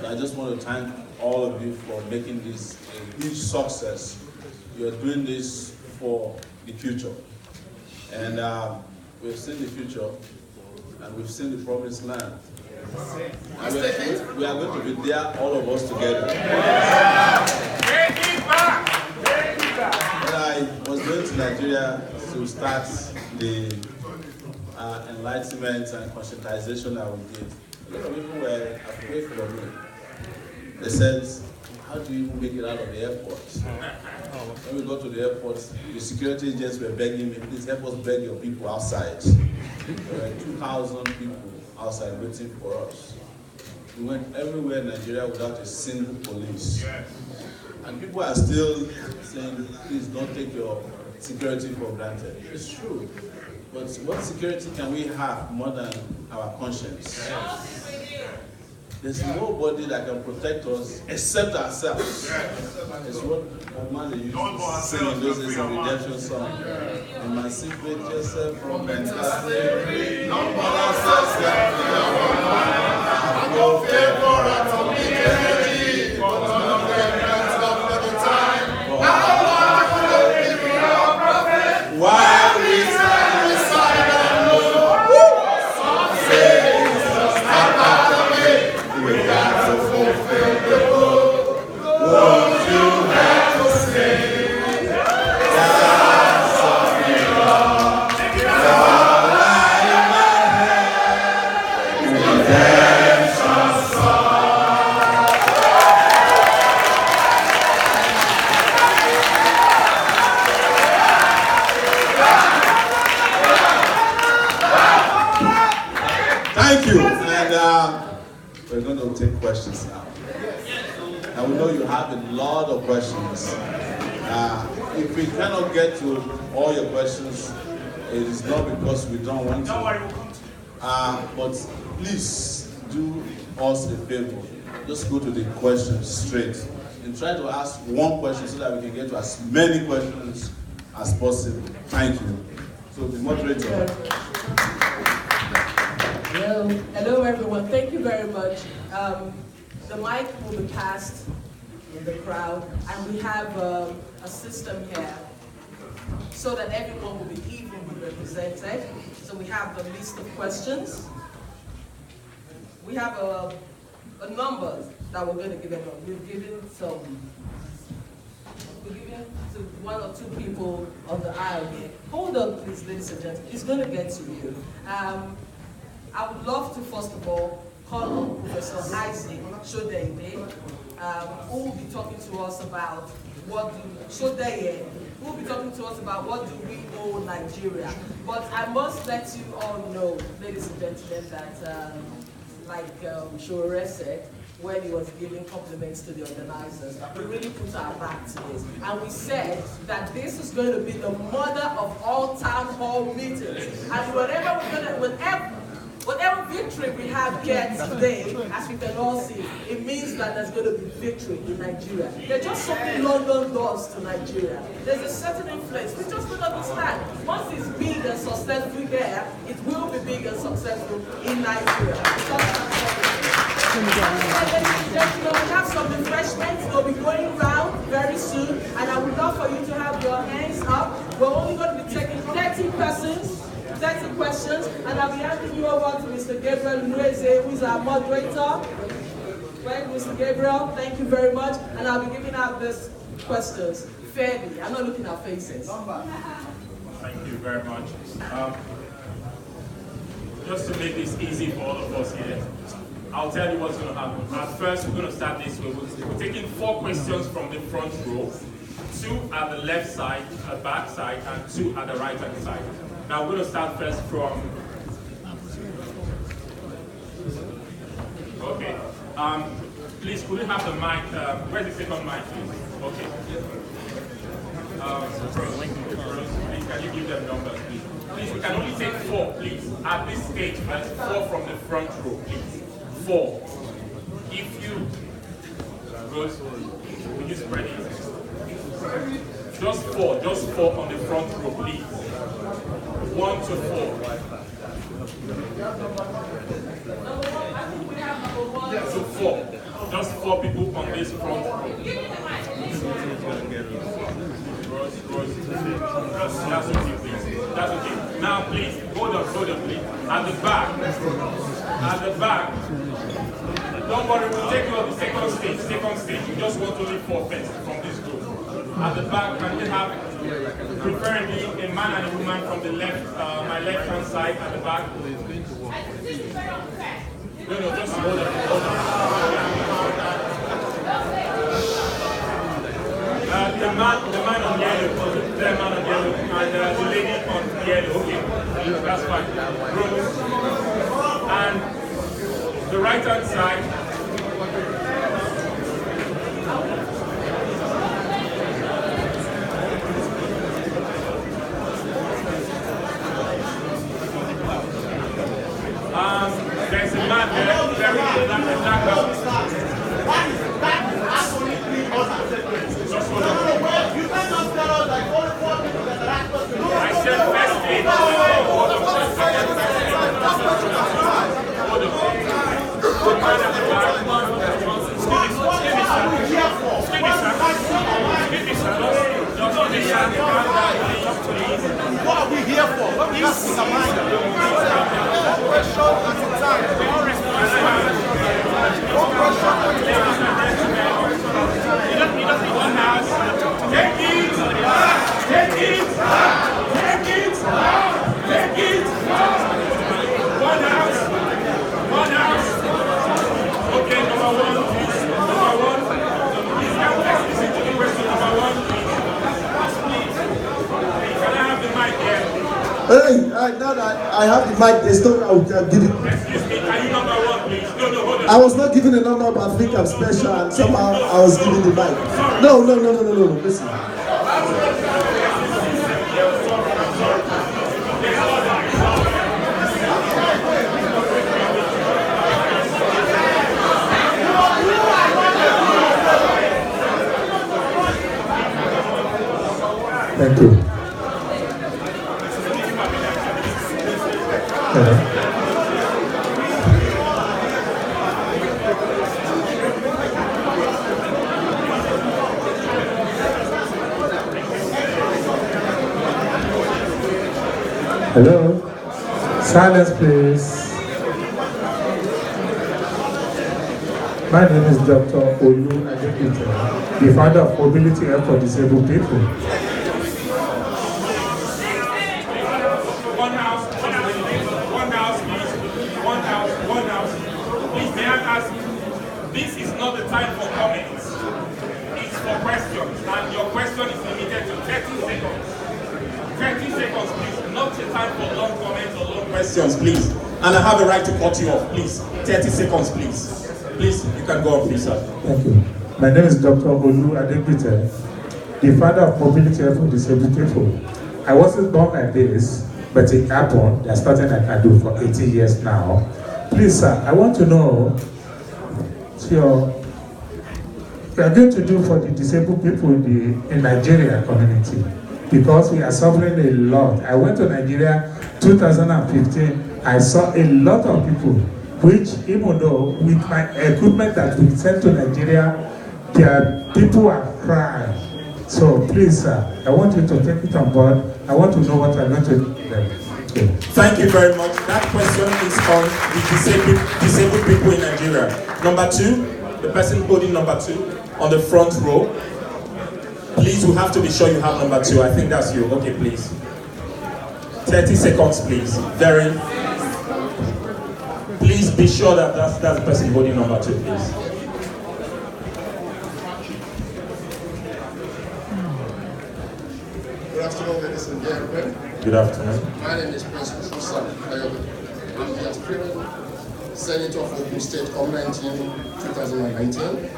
Speaker 1: So I just want to thank all of you for making this a huge success. You're doing this for the future. And we've seen the future, and we've seen the promised land. And we are going to be there, all of us together. When I was going to Nigeria to start the enlightenment and conscientization that we did, a lot of people were afraid for me. They said, how do you make it out of the airport? When we got to the airport, the security agents were begging me, please help us beg your people outside. There were 2,000 people outside waiting for us. We went everywhere in Nigeria without a single police. And people are still saying, please don't take your security for granted. It's true. But what security can we have more than our conscience? There's nobody that can protect us except ourselves. It's what Omoyele used to sing in those days, a redemption song. Emancipate yourself from mental slavery. None but ourselves can free our mind. No favor at atomic energy. But none of them can stop for the time. How long will we be our prophet? While we stand beside and look. Some say it's just not part of it. We got to fulfill the book. Won't you have to say that's something wrong? All I in my head, redemption song. Thank you. And we're going to take questions now. And we know you have a lot of questions. If we cannot get to all your questions, it is not because we don't want to. But please do us a favor. Just go to the questions straight. And try to ask one question so that we can get to as many questions as possible. Thank you. So the moderator.
Speaker 4: Hello everyone, thank you very much. The mic will be passed in the crowd, and we have a system here so that everyone will be evenly represented. So we have the list of questions. We have a number that we're going to give everyone. We're giving to one or two people on the aisle here. Hold on please, ladies and gentlemen, it's going to get to you. I would love to, first of all, call on Professor Isaac Shodeye, who will be talking to us about what do we owe Nigeria. But I must let you all know, ladies and gentlemen, that like Sowore said, when he was giving compliments to the organizers, we really put our back to this. And we said that this is going to be the mother of all town hall meetings. And whatever victory we have here today, as we can all see, it means that there's going to be victory in Nigeria. There's just something London does to Nigeria. There's a certain influence. We just don't understand. Once it's big and successful there, it will be big and successful in Nigeria. Ladies and gentlemen, we have some refreshments. They'll be going around very soon, and I would love for you to have your hands up. We're only going to be taking 30 questions, and I'll be handing you over to Mr. Gabriel Nweze, who is our moderator. Right, Mr. Gabriel, thank you very much, and I'll be giving out these questions fairly. I'm not looking at faces.
Speaker 5: Thank you very much. Just to make this easy for all of us here, I'll tell you what's going to happen. At first, we're going to start this way. We're taking 4 questions from the front row, 2 at the left side, back side, and 2 at the right hand side. Now we're going to start first from. Okay. Please, could we have the mic? Where's the second mic, please? Okay. Please, can you give them numbers, please? Please, we can only take 4, please. At this stage, first, 4 from the front row, please. 4. If you good, will you spread it? Just 4 on the front row, please. 1 to 4. To 4. Just 4 people on this front row. That's okay, please. That's okay. Now, please, hold on, please. At the back. Don't worry, we'll take you on the second stage. You just want only 4 persons from this group. At the back, can we have, preferably, a man and a woman from the left, my left-hand side at the back? No, just hold on. The man on yellow, and the lady on yellow. Okay, that's fine. Rose. And the right-hand side. There's a man there, very black belt. Just hold on.
Speaker 1: You cannot tell us like all 4 people that are
Speaker 5: I said first aid. Hold on. The man at the back. Excuse me, sir.
Speaker 1: What are we here for? What is the mind? One question at a time.
Speaker 5: One house. Take it. One house. Okay, number 1, please. Number 1. Please, let's listen to the question. Number 1, please. Can I have the mic here?
Speaker 6: Hey, now that I have the mic, there's no way I will give it.
Speaker 5: Excuse me, are you number 1, please? No, hold on.
Speaker 6: I was not given a number, but I think I'm special, and somehow I was given the mic. No, listen. Thank you. Hello? Silence, please. My name is Dr. Olu Adekite, the founder of Mobility Help for Disabled People.
Speaker 5: One house, please. One house. Please, may I ask, this is not the time for comments. It's for questions, and your question is limited to 30 seconds. 30 seconds, please. Not the time for long comments or long questions, please. And I have a right to cut you off, please. 30 seconds, please. Please, you can go on, please, sir.
Speaker 6: Thank you. My name is Dr. Olu Adekite, the father of Mobility Help for Disabled People. I wasn't born like this, but it happened. There's nothing I can do for 80 years now. Please, sir, I want to know what you are going to do for the disabled people in Nigeria community, because we are suffering a lot. I went to Nigeria 2015. I saw a lot of people, which even though with my equipment that we sent to Nigeria, their people are crying. So please, sir, I want you to take it on board. I want to know what I'm going to do. Okay.
Speaker 5: Thank you very much. That question is on the disabled people in Nigeria. Number 2, the person holding number 2 on the front row. Please, you have to be sure you have number 2. I think that's you. Okay, please. 30 seconds, please. Please be sure that that's the person holding number 2, please.
Speaker 7: Good afternoon, ladies and gentlemen.
Speaker 5: Good afternoon.
Speaker 7: My name is Prince Musa. I'm the Aspirant Senator for Ogun State Convention 2019.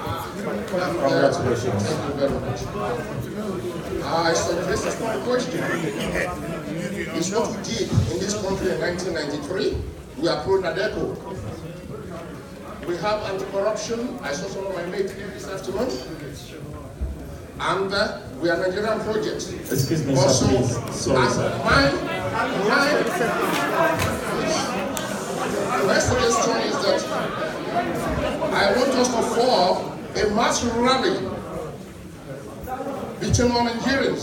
Speaker 5: Congratulations.
Speaker 7: Thank you very much. So this is my question. It's what we did in this country in 1993. We are pro-NADECO. We have anti-corruption. I saw some of my mates here this afternoon. And we are Nigerian projects.
Speaker 5: Excuse me,
Speaker 7: also,
Speaker 5: sir, please. Sorry, sir.
Speaker 7: My suggestion is that I want us to form a mass rally between all Nigerians,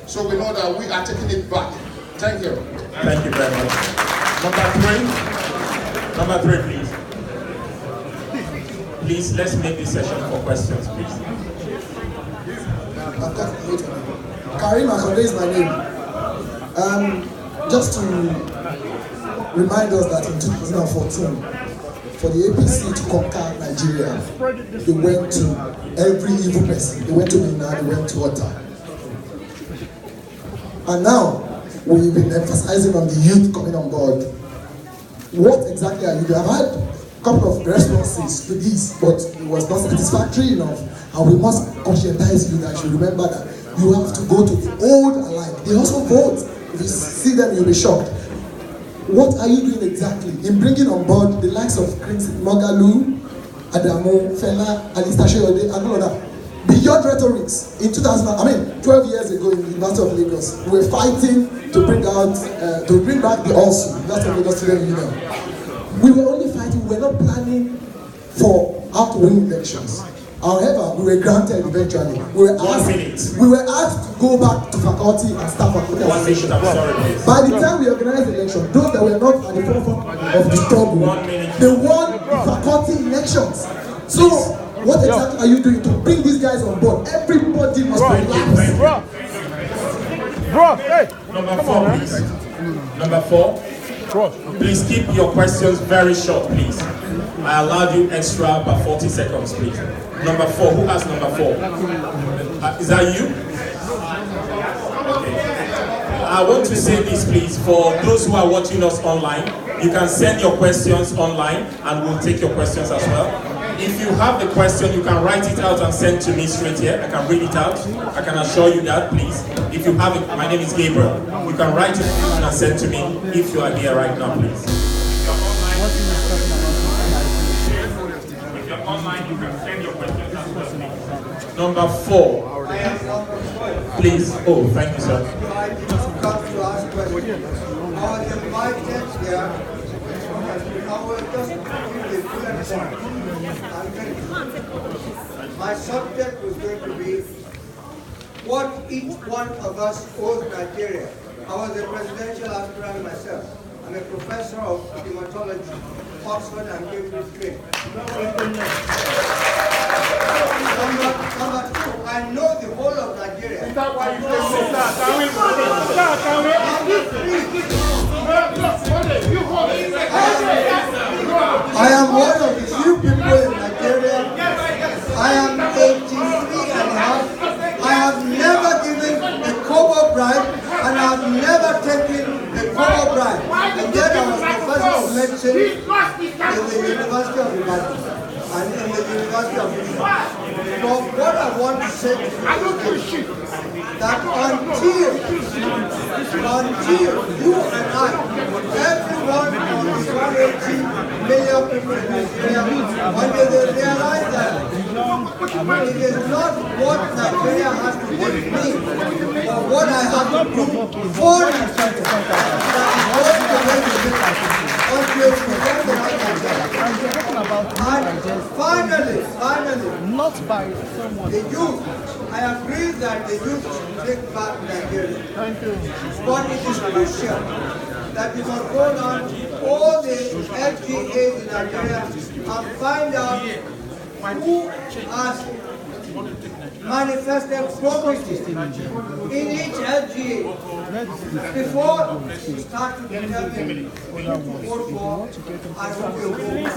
Speaker 7: so we know that we are taking it back. Thank you.
Speaker 5: Thank you very much. Number three, please. Please, let's make this session for questions, please.
Speaker 8: I've got Karim Akode is my name. Just to remind us that in 2014, for the APC to conquer Nigeria, they went to every evil person. They went to Mina, they went to Ota. And now, we've been emphasizing on the youth coming on board. What exactly are you doing? I've had a couple of responses to this, but it was not satisfactory enough. And we must conscientize you that you remember that you have to go to the old alike. They also vote. If you see them, you'll be shocked. What are you doing exactly in bringing on board the likes of Mogalu, Adamu, Fela, Alistair Sheyode, and all of that? Beyond rhetorics, in 12 years ago in the University of Lagos, we were fighting to bring back the also, University of Lagos Student Union. We were only fighting, we were not planning for how to win elections. However, we were granted eventually. We were asked to go back to faculty and staff faculty. By the time we organized the election, those that were not at the forefront of the struggle, they won the faculty elections. So, what exactly are you doing to bring these guys on board? Everybody must be relaxed.
Speaker 5: Number four, please. Number four. Please keep your questions very short, please. I allowed you extra by 40 seconds, please. Number four. Who has number four? Is that you? Okay. I want to say this, please, for those who are watching us online. You can send your questions online, and we'll take your questions as well. If you have the question, you can write it out and send to me straight here. I can read it out. I can assure you that, please. If you have it, my name is Gabriel. You can write it and send to me if you are here right now, please. If you're online, you can send your questions as well. Number four. Please. Oh, thank you, sir.
Speaker 9: I just got to ask questions. I was invited here. I will just give the bullet point. My subject was going to be what each one of us owes Nigeria. I was a presidential aspirant myself. I'm a professor of hematology, Oxford and Cambridge trained. Number two, I know the whole of Nigeria. Is that why you I am one of the few people in Nigeria. I am 83 and a half. I have never given a kobo bribe, and I have never taken a kobo bribe. And yet I was professor of medicine in the University of Ibadan and in the University of Ibadan. So what I want to say to you is that until you and I, everyone on the 180 million people in Nigeria, until they realize that it is not what Nigeria has to give me, or what I have to do for Nigeria, that is what the way to do until we get the right Nigeria. And finally,
Speaker 3: Not by someone.
Speaker 9: the youth, I agree that the youth should take back Nigeria.
Speaker 3: Thank you.
Speaker 9: But it is crucial that we must go down all the LGAs in Nigeria and find out who has manifested property in each LGA before we start to determine who to vote for and who will vote.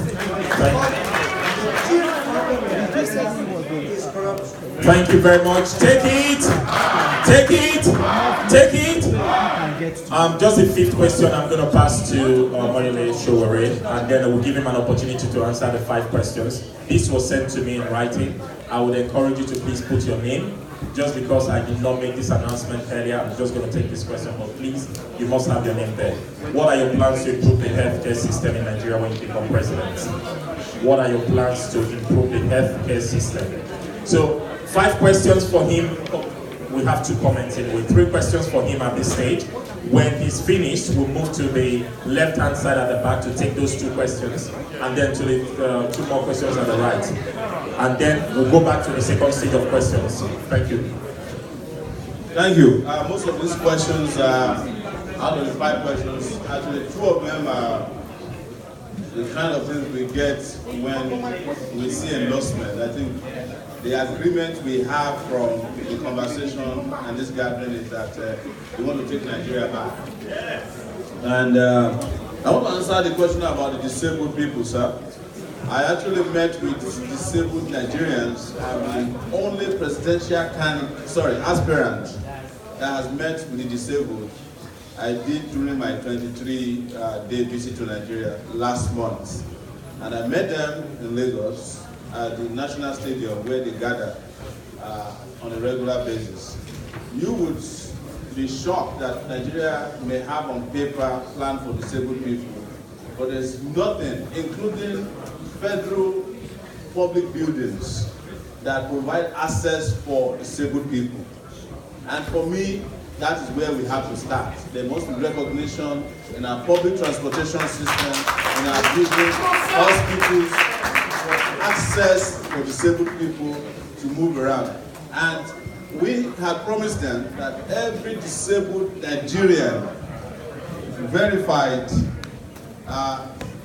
Speaker 5: Thank you very much. Take it. Just the fifth question I'm going to pass to Omoyele Sowore, and then I will give him an opportunity to answer the 5 questions. This was sent to me in writing. I would encourage you to please put your name. Just because I did not make this announcement earlier, I'm just going to take this question, but please, you must have your name there. What are your plans to improve the healthcare system in Nigeria when you become president? What are your plans to improve the healthcare system? So, 5 questions for him. We have 2 comments in with 3 questions for him at this stage. When he's finished, we'll move to the left-hand side at the back to take those 2 questions, and then to the 2 more questions at the right. And then we'll go back to the second stage of questions. Thank you.
Speaker 1: Thank you. Most of these questions are out of the 5 questions, actually 2 of them are the kind of things we get when we see endorsement. I think the agreement we have from the conversation and this gathering is that we want to take Nigeria back. And I want to answer the question about the disabled people, sir. I actually met with disabled Nigerians. I'm the only presidential aspirant that has met with the disabled. I did during my 23-day visit to Nigeria last month. And I met them in Lagos at the National Stadium where they gather on a regular basis. You would be shocked that Nigeria may have on paper plan for disabled people, but there's nothing, including federal public buildings, that provide access for disabled people. And for me, that is where we have to start. There must be recognition in our public transportation system, in our buildings, hospitals, for access for disabled people to move around. And we have promised them that every disabled Nigerian verified,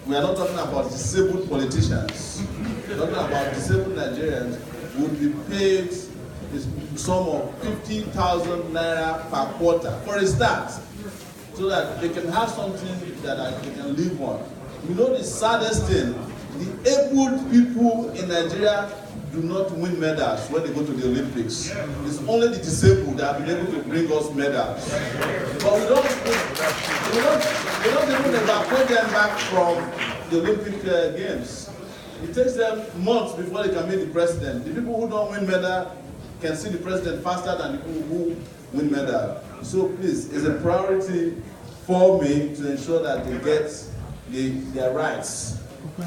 Speaker 1: we are not talking about disabled politicians, we're talking about disabled Nigerians, would be paid a sum of 50,000 naira per quarter for a start, so that they can have something that they can live on. You know the saddest thing, the able people in Nigeria do not win medals when they go to the Olympics. It's only the disabled that have been able to bring us medals. But we don't even evacuate them back from the Olympic Games. It takes them months before they can meet the president. The people who don't win medal can see the president faster than the people who win medal. So please, it's a priority for me to ensure that they get their rights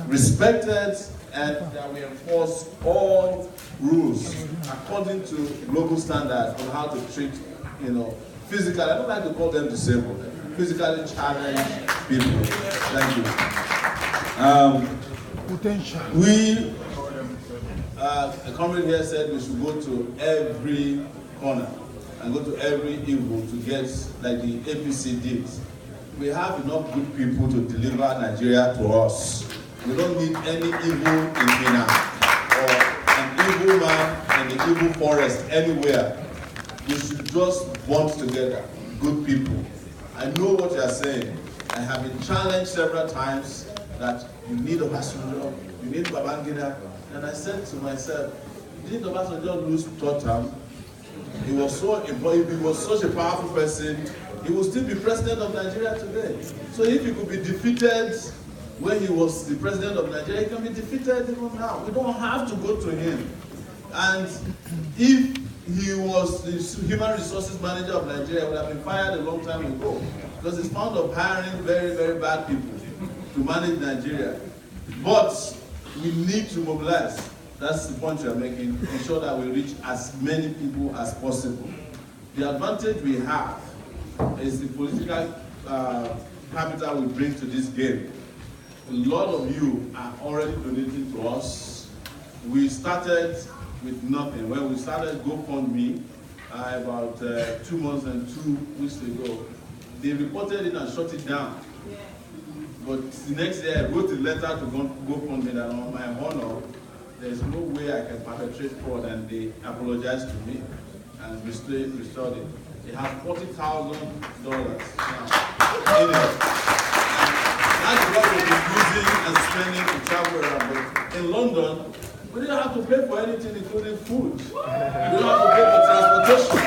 Speaker 1: respected and that we enforce all rules according to global standards on how to treat, physically, I don't like to call them disabled, physically challenged people. Thank you. A comrade here said we should go to every corner and go to every evil to get like the APC did. We have enough good people to deliver Nigeria to us. We don't need any evil in Ghana or an evil man in the evil forest anywhere. We should just bond together, good people. I know what you are saying. I have been challenged several times that you need Obasanjo, you need Babangida, and I said to myself, didn't Obasanjo lose third term? He was so important, he was such a powerful person, he would still be president of Nigeria today. So if he could be defeated when he was the president of Nigeria, he can be defeated even now. We don't have to go to him. And if he was the human resources manager of Nigeria, he would have been fired a long time ago. Because he's fond of hiring very, very bad people to manage Nigeria. But we need to mobilize. That's the point you are making. Ensure that we reach as many people as possible. The advantage we have is the political capital we bring to this game. A lot of you are already donating to us. We started with nothing. When we started GoFundMe about 2 months and 2 weeks ago, they reported it and shut it down. But the next day I wrote a letter to GoFundMe that on my honor, there's no way I can perpetrate fraud, and they apologized to me and restored it. They have $40,000 in it. That's what we've been using and spending to travel around. But in London, we didn't have to pay for anything, including food. We don't have to pay for transportation.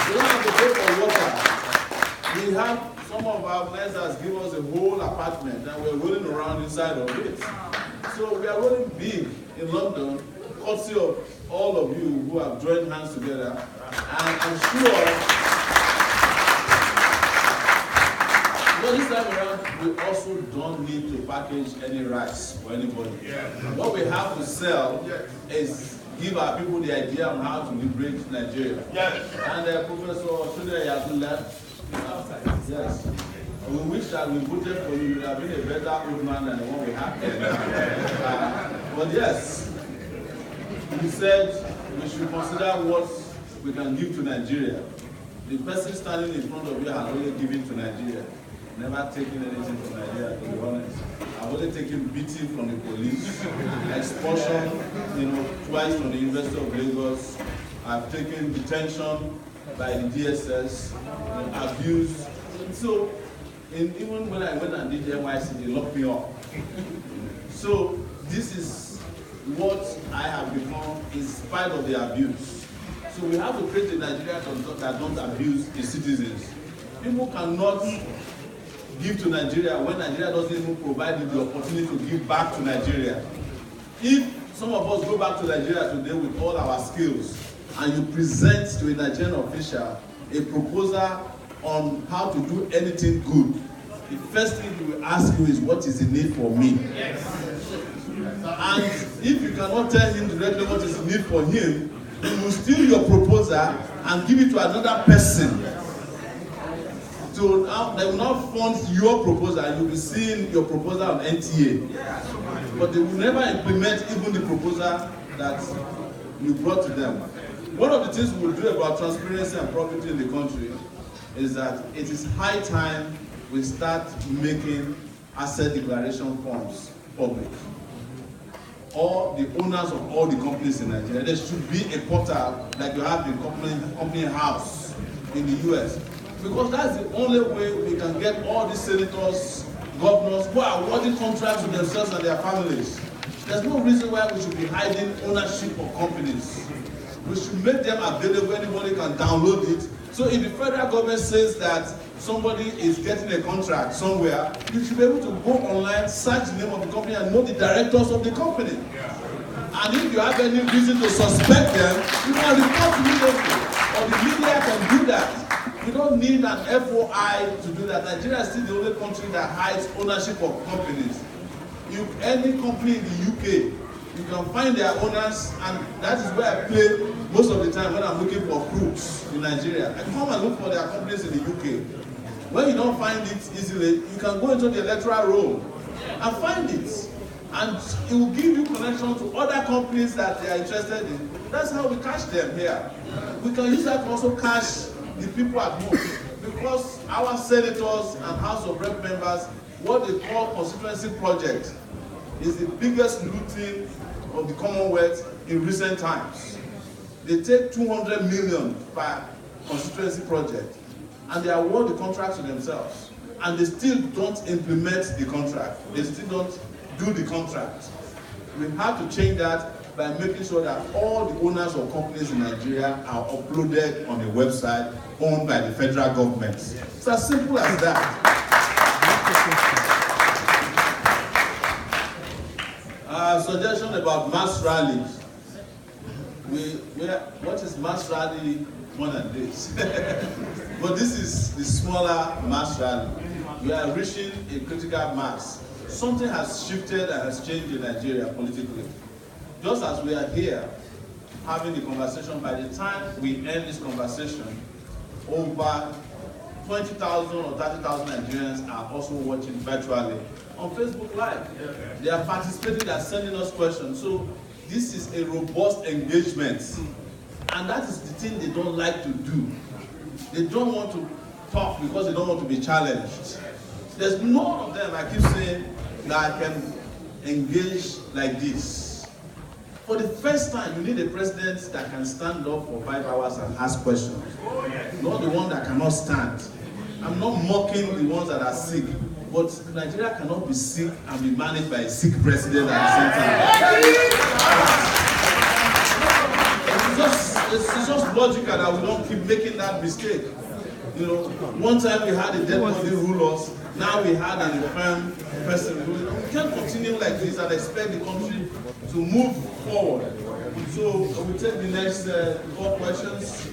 Speaker 1: We don't have to pay for water. We have some of our organizers give us a whole apartment and we're rolling around inside of it. So we are rolling big in London, courtesy of all of you who have joined hands together. And I'm sure this time around, we also don't need to package any rice for anybody. What we have to sell is give our people the idea on how to liberate Nigeria. And Professor Sowore has left. Yes. We wish that we voted for you. You would have been a better old man than the one we have there. But yes, we said we should consider what we can give to Nigeria. The person standing in front of you has only given to Nigeria. Never taken anything from Nigeria, to be honest. I've only taken beating from the police, expulsion, twice from the University of Lagos. I've taken detention by the DSS, abuse. So, even when I went and did the NYC, they locked me up. So, this is what I have become in spite of the abuse. So we have to create a Nigeria that don't abuse the citizens. People cannot give to Nigeria when Nigeria doesn't even provide you the opportunity to give back to Nigeria. If some of us go back to Nigeria today with all our skills and you present to a Nigerian official a proposal on how to do anything good, the first thing he will ask you is, what is the need for me? Yes. And if you cannot tell him directly what is the need for him, he will steal your proposal and give it to another person. So now they will not fund your proposal, you'll be seeing your proposal on NTA. But they will never implement even the proposal that you brought to them. One of the things we will do about transparency and property in the country is that it is high time we start making asset declaration forms public. All the owners of all the companies in Nigeria, there should be a portal like you have in company house in the US. Because that's the only way we can get all these senators, governors who are awarding contracts to themselves and their families. There's no reason why we should be hiding ownership of companies. We should make them available, anybody can download it. So if the federal government says that somebody is getting a contract somewhere, you should be able to go online, search the name of the company and know the directors of the company. And if you have any reason to suspect them, you can report immediately. Or the media can do that. You don't need an FOI to do that. Nigeria is still the only country that hides ownership of companies. Any company in the UK, you can find their owners, and that is where I play most of the time when I'm looking for crooks in Nigeria. I come and look for their companies in the UK. When you don't find it easily, you can go into the electoral roll and find it. And it will give you connection to other companies that they are interested in. That's how we catch them here. We can use that to also catch the people at home. Because our senators and House of Rep members, what they call constituency project, is the biggest looting of the Commonwealth in recent times. They take 200 million per constituency project and they award the contract to themselves. And they still don't implement the contract. They still don't do the contract. We have to change that by making sure that all the owners of companies in Nigeria are uploaded on a website owned by the federal government. It's as simple as that. Suggestion about mass rallies. What is mass rally more than this? But this is the smaller mass rally. We are reaching a critical mass. Something has shifted and has changed in Nigeria politically. Just as we are here having the conversation, by the time we end this conversation, over 20,000 or 30,000 Nigerians are also watching virtually on Facebook Live. They are participating, they are sending us questions. So this is a robust engagement. And that is the thing they don't like to do. They don't want to talk because they don't want to be challenged. There's none of them, I keep saying, that can engage like this. For the first time, you need a president that can stand up for 5 hours and ask questions. Not the one that cannot stand. I'm not mocking the ones that are sick, but Nigeria cannot be sick and be managed by a sick president at the same time. It's just logical that we don't keep making that mistake. You know, one time we had a dead body rule us, now we had an infirm person ruling. We can't continue like this and expect the country to move forward. So we take the next 4 questions.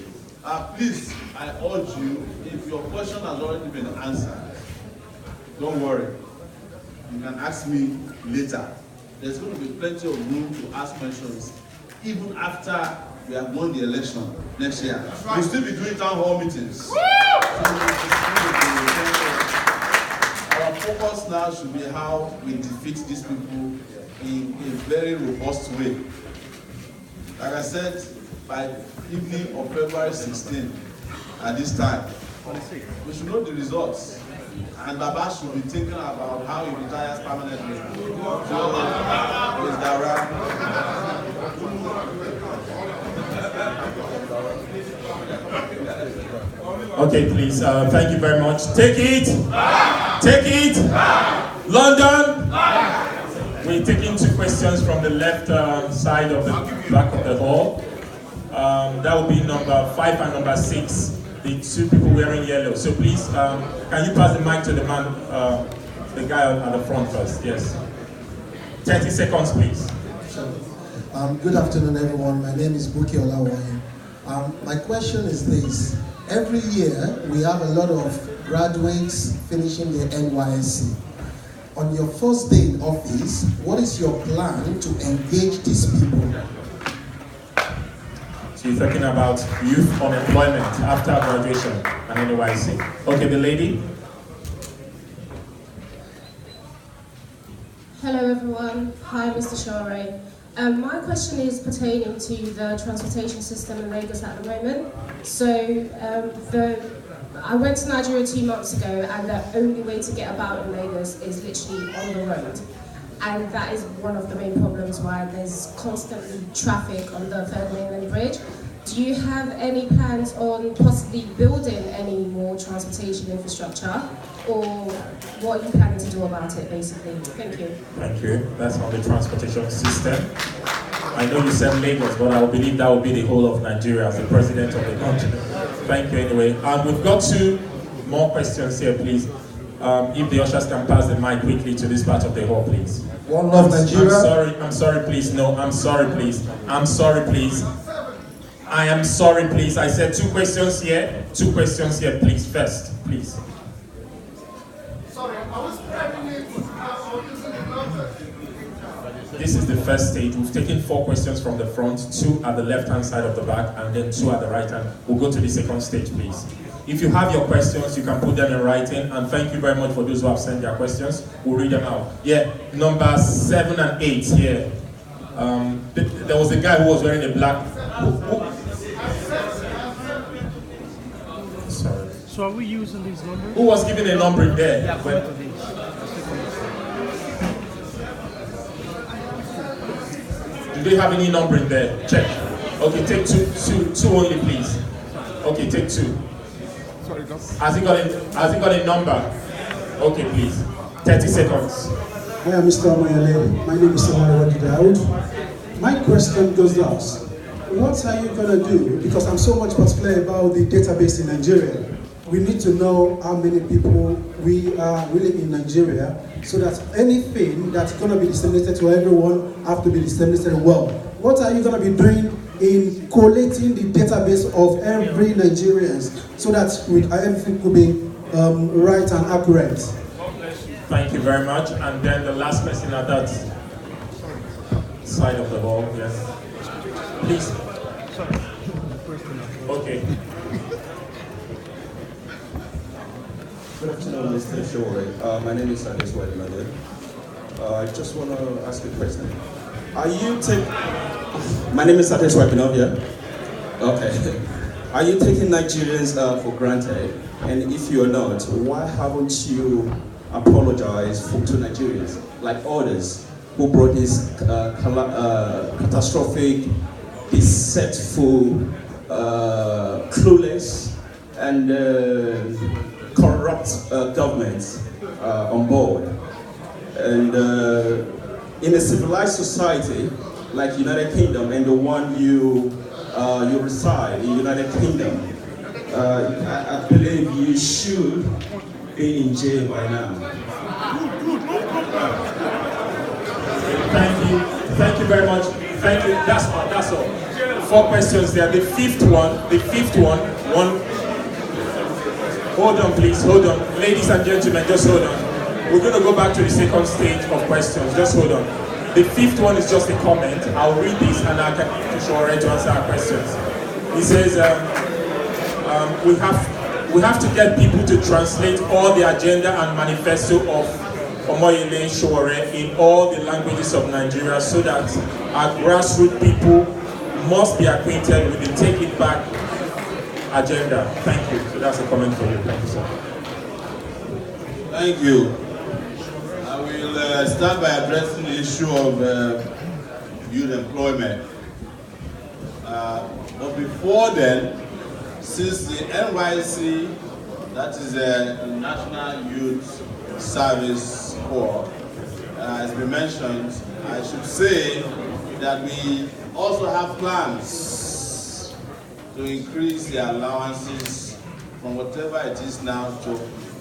Speaker 1: Please, I urge you, if your question has already been answered, don't worry. You can ask me later. There's going to be plenty of room to ask questions, even after we have won the election next year. Right. We'll still be doing town hall meetings. Our focus now should be how we defeat these people in a very robust way. Like I said, by evening of February 16th, at this time. We should know the results. And Baba should be thinking about how he retires permanently. So, is that right?
Speaker 6: Okay, please. Thank you very much. Take it. Take it. London. We're taking 2 questions from the left side of the back of the hall. That will be number 5 and number 6. The 2 people wearing yellow. So please, can you pass the mic to the man, the guy at the front first? Yes. 30 seconds, please.
Speaker 8: Sure. Good afternoon, everyone. My name is Buki Olawaye. My question is this. Every year, we have a lot of graduates finishing their NYSC. On your first day in office, what is your plan to engage these people?
Speaker 6: So you're talking about youth unemployment after graduation and NYSC. Okay, the lady.
Speaker 10: Hello everyone. Hi Mr. Sowore. My question is pertaining to the transportation system in Lagos at the moment. So I went to Nigeria 2 months ago, and the only way to get about in Lagos is literally on the road. And that is one of the main problems why there's constantly traffic on the 3rd Mainland Bridge. Do you have any plans on possibly building any more transportation infrastructure, or what are you planning to do about it, basically? Thank you.
Speaker 6: Thank you. That's on the transportation system. I know you said Lagos, but I believe that will be the whole of Nigeria as the president of the country. Thank you anyway. And we've got 2 more questions here, please. If the ushers can pass the mic quickly to this part of the hall, please.
Speaker 8: One love, Nigeria.
Speaker 6: I'm sorry, please. No, I'm sorry, please. I'm sorry, please. I am sorry, please. I said 2 questions here. 2 questions here, please. First, please.
Speaker 7: Sorry, I was spreading it.
Speaker 6: This is the first stage. We've taken 4 questions from the front, 2 at the left-hand side of the back, and then 2 at the right-hand. We'll go to the second stage, please. If you have your questions, you can put them in writing, and thank you very much for those who have sent their questions. We'll read them out. Yeah, number 7 and 8 here. There was a guy who was wearing a black... Sorry.
Speaker 3: So are we using these numbers?
Speaker 6: Who was given a number in there?
Speaker 3: Yeah,
Speaker 6: When... Do they have any number in there? Check. Okay, take two only, please. Okay, take 2.
Speaker 3: Sorry,
Speaker 6: Has he got a number? Okay, please. 30 seconds.
Speaker 11: Hi, I'm Mr. Omoyele. My name is Sowore. My question goes thus. What are you going to do? Because I'm so much particular about the database in Nigeria. We need to know how many people we are really in Nigeria, so that anything that's going to be disseminated to everyone have to be disseminated well. What are you going to be doing in collating the database of every Nigerians, so that everything could be right and accurate?
Speaker 6: Thank you very much. And then the last person at that side of the hall, yes. Please. Okay.
Speaker 12: Good afternoon, Mr. Sowore. My name is Aspirant. I just want to ask a question. My name is Stratford, yeah? Okay. Are you taking Nigerians for granted? And if you are not, why haven't you apologized to Nigerians, like others, who brought this catastrophic, deceitful, clueless, and corrupt governments on board? And in a civilized society like United Kingdom, and the one you reside in United Kingdom, I believe you should be in jail by now.
Speaker 6: Thank you very much. Thank you. That's all. 4 questions there. The fifth one. Hold on, please. Hold on, ladies and gentlemen. Just hold on. We're going to go back to the second stage of questions. Just hold on. The 5th one is just a comment. I'll read this and I can give to Sowore to answer our questions. He says, we have to get people to translate all the agenda and manifesto of Omoyele Sowore in all the languages of Nigeria, so that our grassroots people must be acquainted with the Take It Back
Speaker 12: agenda. Thank you. So that's a comment for you. Thank you, sir.
Speaker 1: Thank you. I will start by addressing the issue of youth employment. But before then, since the NYC, that is the National Youth Service Corps, has been mentioned, I should say that we also have plans to increase the allowances from whatever it is now to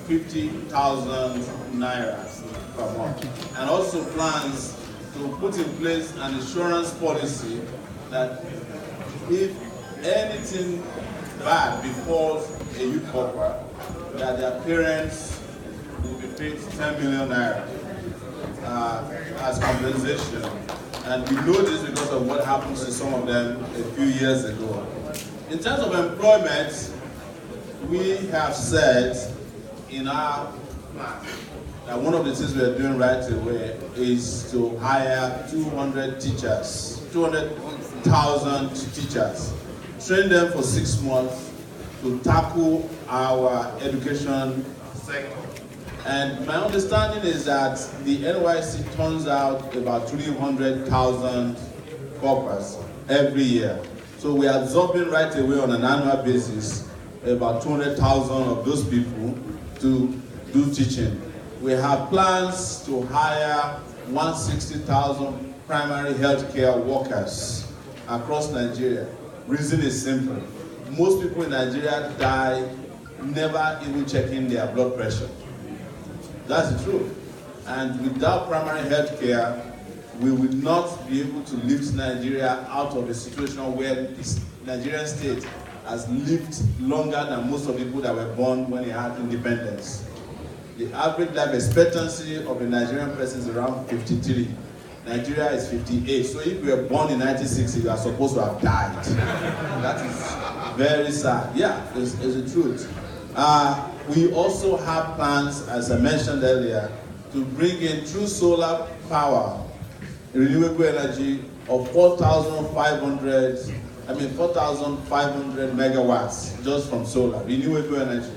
Speaker 1: 50,000 naira per month. And also plans to put in place an insurance policy that if anything bad befalls a youth corporal, that their parents will be paid 10 million naira as compensation. And we know this because of what happened to some of them a few years ago. In terms of employment, we have said in our plan that one of the things we are doing right away is to hire 200,000 teachers, train them for 6 months to tackle our education sector. And my understanding is that the NYC turns out about 300,000 corpus every year. So we are absorbing right away on an annual basis about 200,000 of those people to do teaching. We have plans to hire 160,000 primary healthcare workers across Nigeria. Reason is simple. Most people in Nigeria die never even checking their blood pressure. That's the truth. And without primary health care, we will not be able to lift Nigeria out of a situation where this Nigerian state has lived longer than most of the people that were born when it had independence. The average life expectancy of a Nigerian person is around 53. Nigeria is 58. So if you were born in 1960, you are supposed to have died. That is very sad. Yeah, it's the truth. We also have plans, as I mentioned earlier, to bring in through solar power, renewable energy of 4,500 megawatts just from solar, renewable energy.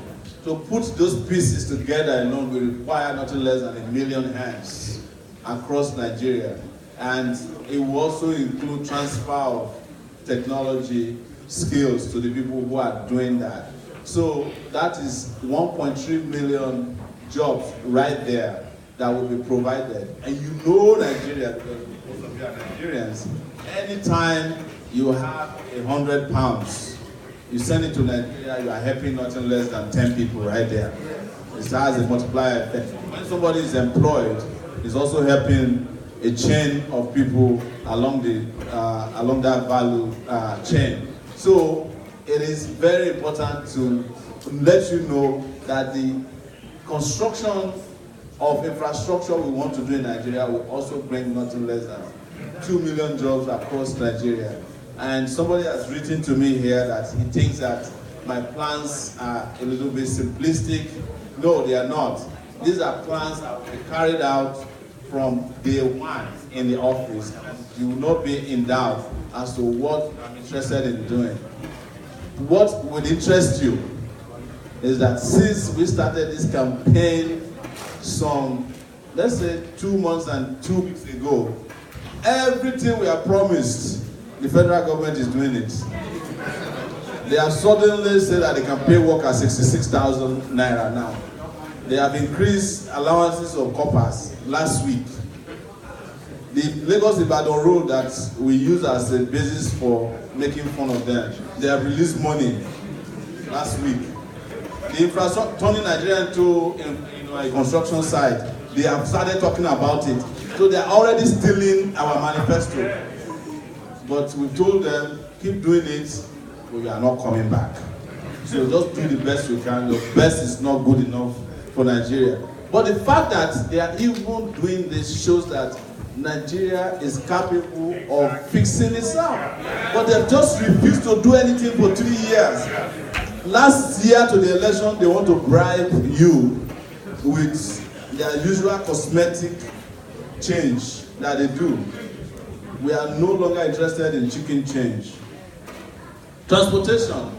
Speaker 1: To put those pieces together alone will require nothing less than 1 million hands across Nigeria. And it will also include transfer of technology skills to the people who are doing that. So that is 1.3 million jobs right there that will be provided. And you know Nigeria, because most of you are Nigerians, anytime you have £100, you send it to Nigeria, you are helping nothing less than 10 people right there. It has a multiplier effect. When somebody is employed, it's also helping a chain of people along that value chain. So it is very important to let you know that the construction of infrastructure we want to do in Nigeria will also bring nothing less than 2 million jobs across Nigeria. And somebody has written to me here that he thinks that my plans are a little bit simplistic. No, they are not. These are plans that will be carried out from day one in the office. You will not be in doubt as to what I'm interested in doing. What would interest you is that since we started this campaign some, let's say 2 months and 2 weeks ago, everything we have promised, the federal government is doing it. They have suddenly said that they can pay workers 66,000 naira now. They have increased allowances of coppers last week. The Lagos-Ibadan road that we use as a basis for making fun of them, they have released money last week. The infrastructure, turning Nigeria into a construction site, they have started talking about it. So they are already stealing our manifesto. But we told them, keep doing it, but we are not coming back. So just do the best you can. Your best is not good enough for Nigeria. But the fact that they are even doing this shows that Nigeria is capable of fixing itself. But they've just refused to do anything for 3 years. Last year to the election, they want to bribe you with their usual cosmetic change that they do. We are no longer interested in chicken change. Transportation.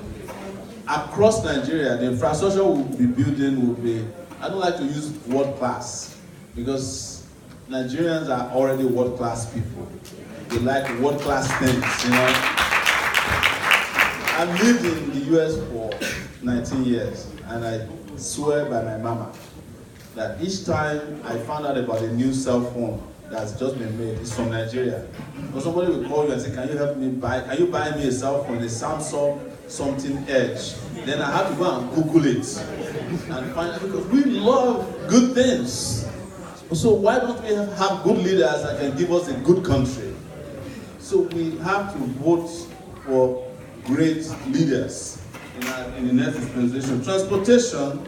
Speaker 1: across Nigeria, the infrastructure we'll be building will be, I don't like to use world class, because Nigerians are already world class people. They like world class things, you know. I've lived in the US for 19 years, and I swear by my mama that each time I found out about a new cell phone that's just been made, it's from Nigeria. Or somebody will call you and say, can you help me buy, can you buy me a cell phone, a Samsung something Edge? Then I have to go and Google it and find out, because we love good things. So why don't we have good leaders that can give us a good country? So we have to vote for great leaders in the next dispensation. Transportation,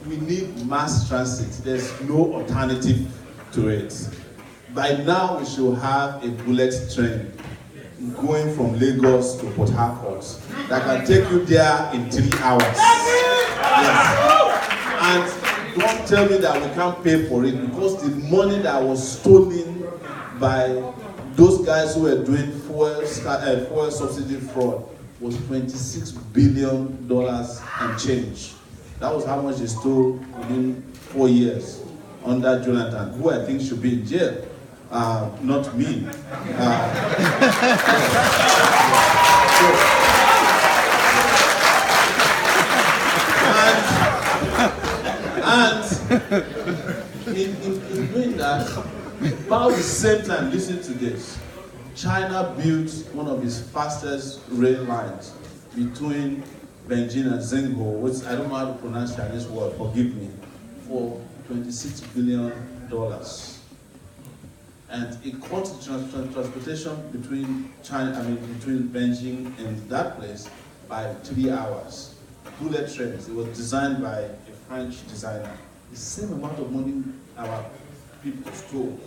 Speaker 1: we need mass transit. There's no alternative to it. By now, we should have a bullet train going from Lagos to Port Harcourt that can take you there in 3 hours. Yes. And don't tell me that we can't pay for it, because the money that was stolen by those guys who were doing fuel subsidy fraud was $26 billion and change. That was how much they stole within 4 years under Jonathan, who I think should be in jail. Not me. And in doing that, about the same time, listen to this. China built one of its fastest rail lines between Beijing and Zhengzhou, which I don't know how to pronounce Chinese word, forgive me, for $26 billion. And it cut transportation between between Beijing and that place by 3 hours. Bullet trains. It was designed by a French designer. The same amount of money our people stole,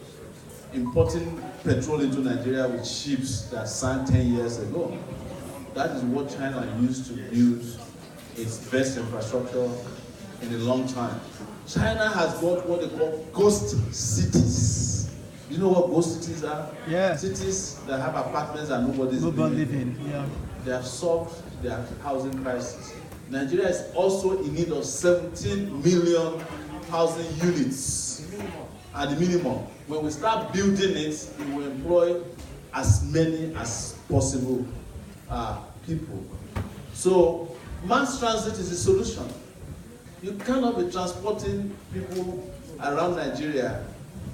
Speaker 1: importing petrol into Nigeria with ships that sank 10 years ago. That is what China used to build its best infrastructure in a long time. China has got what they call ghost cities. You know what ghost cities are?
Speaker 3: Yeah.
Speaker 1: Cities that have apartments and nobody's living. Yeah. They have solved their housing crisis. Nigeria is also in need of 17 million housing units at the minimum. When we start building it, we will employ as many as possible people. So mass transit is the solution. You cannot be transporting people around Nigeria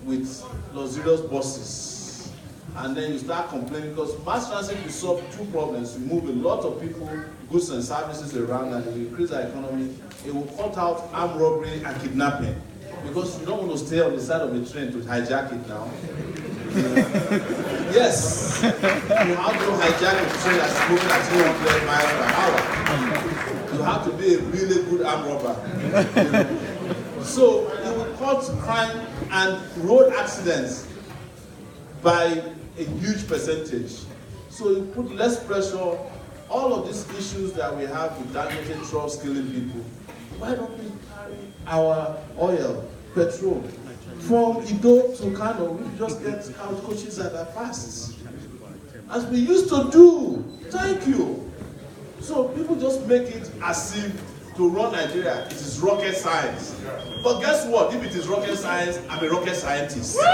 Speaker 1: with luxurious buses, and then you start complaining, because mass transit will solve two problems. We move a lot of people, goods and services around, and it will increase our economy. It will cut out armed robbery and kidnapping, because you don't want to stay on the side of a train to hijack it now. Yes, you have to hijack a train that's moving at 200 miles per hour. You have to be a really good armed robber. So it will cut crime and road accidents by a huge percentage. So you put less pressure. All of these issues that we have with Dangote trucks killing people, why don't we carry our oil, petrol, from Ido to Kano? We just get out coaches that are fast, as we used to do. Thank you. So people just make it as if to run Nigeria, it is rocket science. But guess what? If it is rocket science, I'm a rocket scientist. And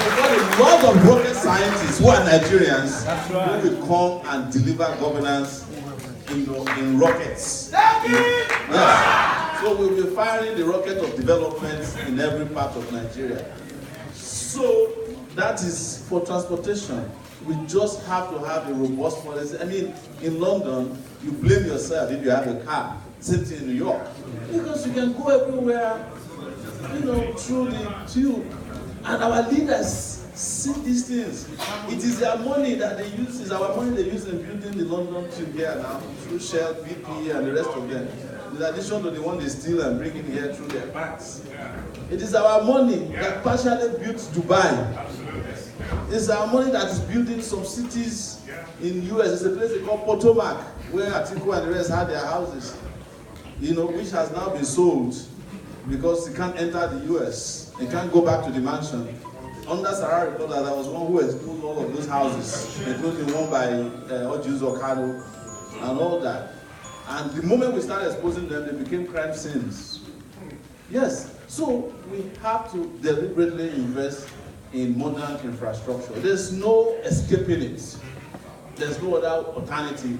Speaker 1: we've got a lot of rocket scientists who are Nigerians who will come and deliver governance in rockets. Yes. So we'll be firing the rocket of development in every part of Nigeria. So that is for transportation. We just have to have a robust policy. I mean, in London, you blame yourself if you have a car. Same thing in New York. Because you can go everywhere, through the tube. And our leaders see these things. It is their money that they use, it's our money they use in building the London tube here now, through Shell, BP, and the rest of them. In addition to the one they steal and bring in here through their banks. It is our money that partially built Dubai. It's our money that is building some cities in the US. It's a place they call Potomac, where Atiku and the rest had their houses, which has now been sold because they can't enter the US. They can't go back to the mansion under Sahara Reporter, there was one who exposed all of those houses, including one by Ojus Okano and all that. And the moment we started exposing them, they became crime scenes. Yes, so we have to deliberately invest in modern infrastructure. There's no escaping it. There's no other alternative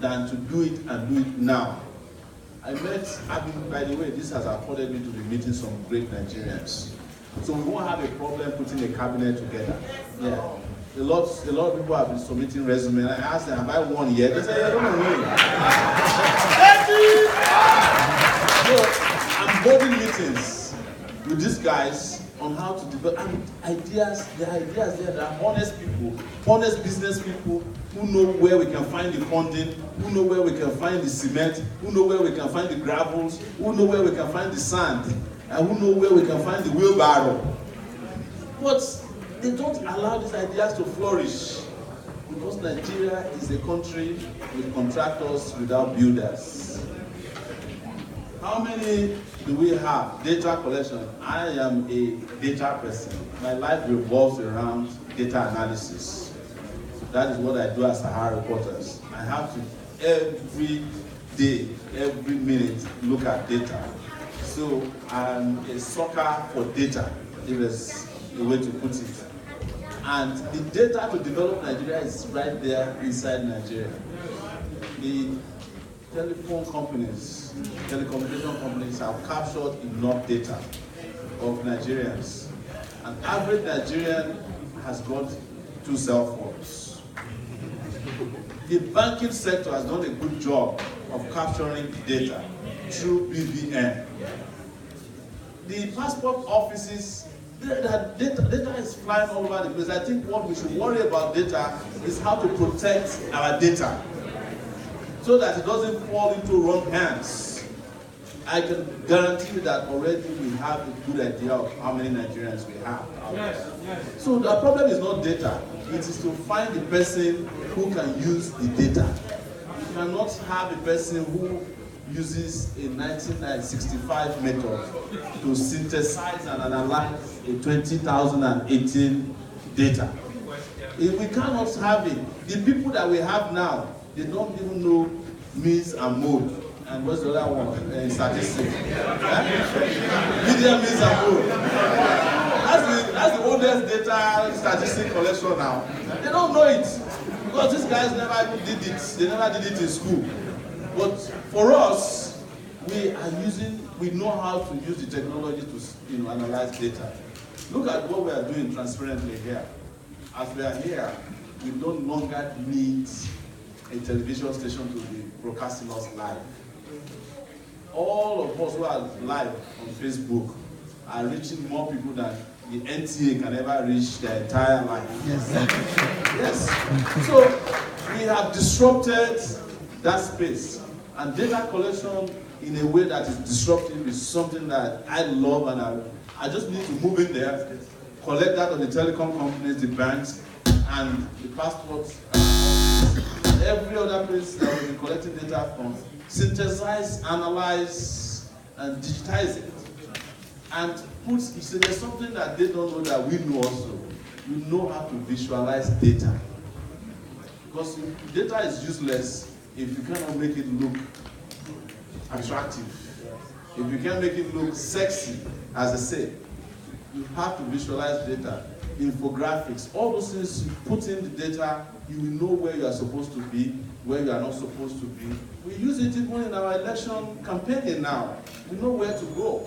Speaker 1: than to do it and do it now. I mean, by the way, this has afforded me to be meeting some great Nigerians. So we won't have a problem putting a cabinet together. Yeah. A lot of people have been submitting resumes. I asked them, have I won yet? They say, I don't know. So I'm holding meetings with these guys on how to develop ideas. There are ideas there. There are honest people, honest business people who know where we can find the funding, who know where we can find the cement, who know where we can find the gravels, who know where we can find the sand, and who know where we can find the wheelbarrow. But they don't allow these ideas to flourish because Nigeria is a country with contractors without builders. How many do we have? Data collection. I am a data person. My life revolves around data analysis. That is what I do as Sahara Reporters. I have to every day, every minute, look at data. So I'm a sucker for data, if there's a way to put it. And the data to develop Nigeria is right there inside Nigeria. The telephone companies, telecommunication companies have captured enough data of Nigerians. An average Nigerian has got 2 cell phones. The banking sector has done a good job of capturing data through BVN. The passport offices, data is flying all over the place. I think what we should worry about data is how to protect our data so that it doesn't fall into wrong hands. I can guarantee you that already we have a good idea of how many Nigerians we have. Yes. So the problem is not data. It is to find the person who can use the data. You cannot have a person who uses a 1965 method to synthesize and analyze a 2018 data. If we cannot have it, the people that we have now, they don't even know means and mode. And what's the other one? Statistics. Median means and mode. That's the oldest data statistic collection now. They don't know it because these guys never even did it. They never did it in school. But for us, we know how to use the technology to analyze data. Look at what we are doing transparently here. As we are here, we no longer need a television station to be broadcasting us live. All of us who are live on Facebook are reaching more people than the NTA can ever reach their entire life. Yes. Yes. So we have disrupted that space. And data collection in a way that is disruptive is something that I love, and I just need to move in there, collect that on the telecom companies, the banks, and the passports, every other place that we'll be collecting data from, synthesize, analyze, and digitize it. And there's something that they don't know that we know also. We know how to visualize data. Because data is useless if you cannot make it look attractive. If you can't make it look sexy, as they say, you have to visualize data, infographics, all those things. You put in the data, you will know where you are supposed to be, where you are not supposed to be. We use it even in our election campaigning now. We know where to go.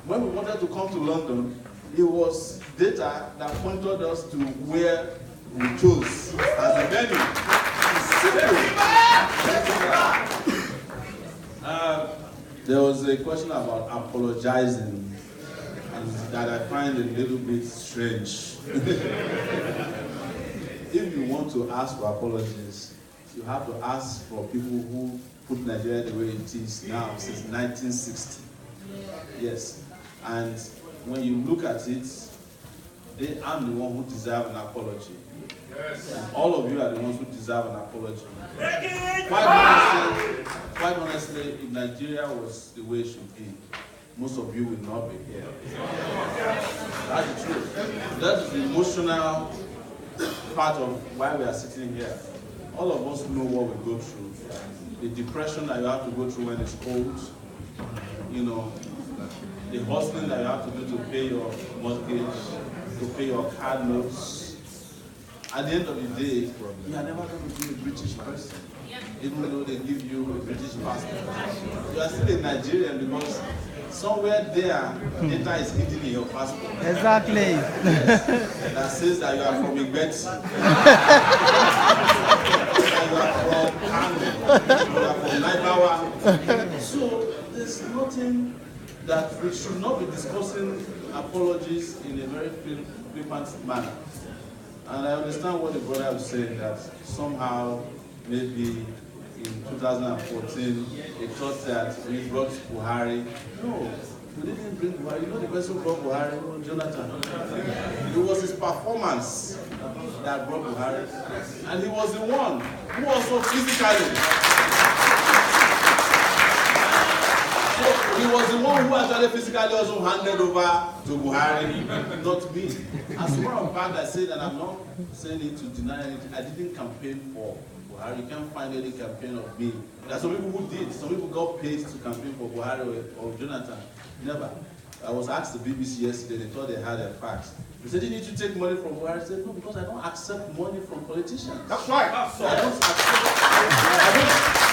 Speaker 1: When we wanted to come to London, it was data that pointed us to where we chose as a venue. There was a question about apologizing, and that I find a little bit strange. If you want to ask for apologies, you have to ask for people who put Nigeria the way it is now since 1960. Yes, and when you look at it, I'm the one who deserves an apology. And all of you are the ones who deserve an apology. Quite honestly, if Nigeria was the way it should be, most of you will not be here. That's the truth. That is the emotional part of why we are sitting here. All of us know what we go through. The depression that you have to go through when it's cold, you know, the hustling that you have to do to pay your mortgage, to pay your card notes. At the end of the day, you are never going to be a British person, even though they give you a British passport. You are still a Nigerian because somewhere there, data is hidden in your passport.
Speaker 13: Exactly.
Speaker 1: Yes, that says that you are from Igbeti. You are from Kano. You are from Naibawa. So there's nothing that we should not be discussing apologies in a very flippant manner. And I understand what the brother was saying, that somehow, maybe in 2014, they thought that we brought Buhari. No, we didn't bring Buhari. You know the person who brought Buhari? Jonathan. It was his performance that brought Buhari. And he was the one who also physically. He was the one who actually physically also handed over to Buhari, not me. As a matter of fact, I said, and I'm not saying it to deny it, I didn't campaign for Buhari. You can't find any campaign of me. There are some people who did. Some people got paid to campaign for Buhari or Jonathan. Never. I was asked the BBC yesterday, they thought they had a fax. They said, you need to take money from Buhari. I said, no, because I don't accept money from politicians.
Speaker 7: That's right. That's right.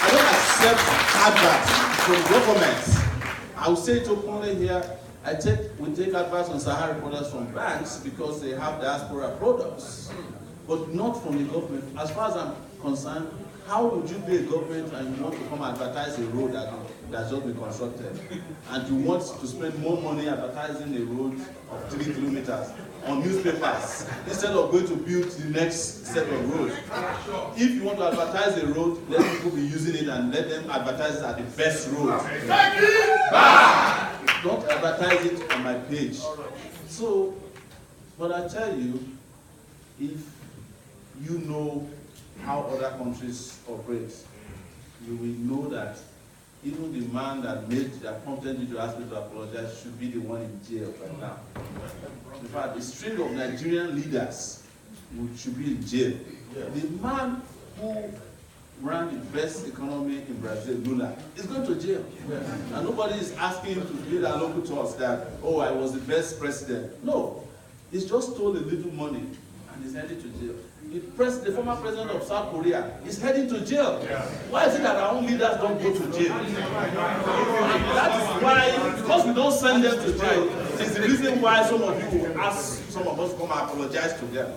Speaker 1: I don't accept adverts from government. I will say it openly here, we take advice on Sahara products from banks because they have diaspora products, but not from the government. As far as I'm concerned, how would you be a government and you want to come advertise a road that's just been constructed, and you want to spend more money advertising a road of 3 kilometers on newspapers instead of going to build the next set of roads? If you want to advertise a road, let people be using it and let them advertise it as the best road. Don't advertise it on my page. So, but I tell you, if you know how other countries operate, you will know that even the man that prompted you to ask me to apologize should be the one in jail right now. In fact, the string of Nigerian leaders should be in jail. The man who ran the best economy in Brazil, Lula, is going to jail. And nobody is asking him to plead along to us that, oh, I was the best president. No, he's just stole a little money and he's headed to jail. The former president of South Korea is heading to jail. Why is it that our own leaders don't go to jail? That is why, because we don't send them to jail, is the reason why some of you will ask some of us to come and apologize to them.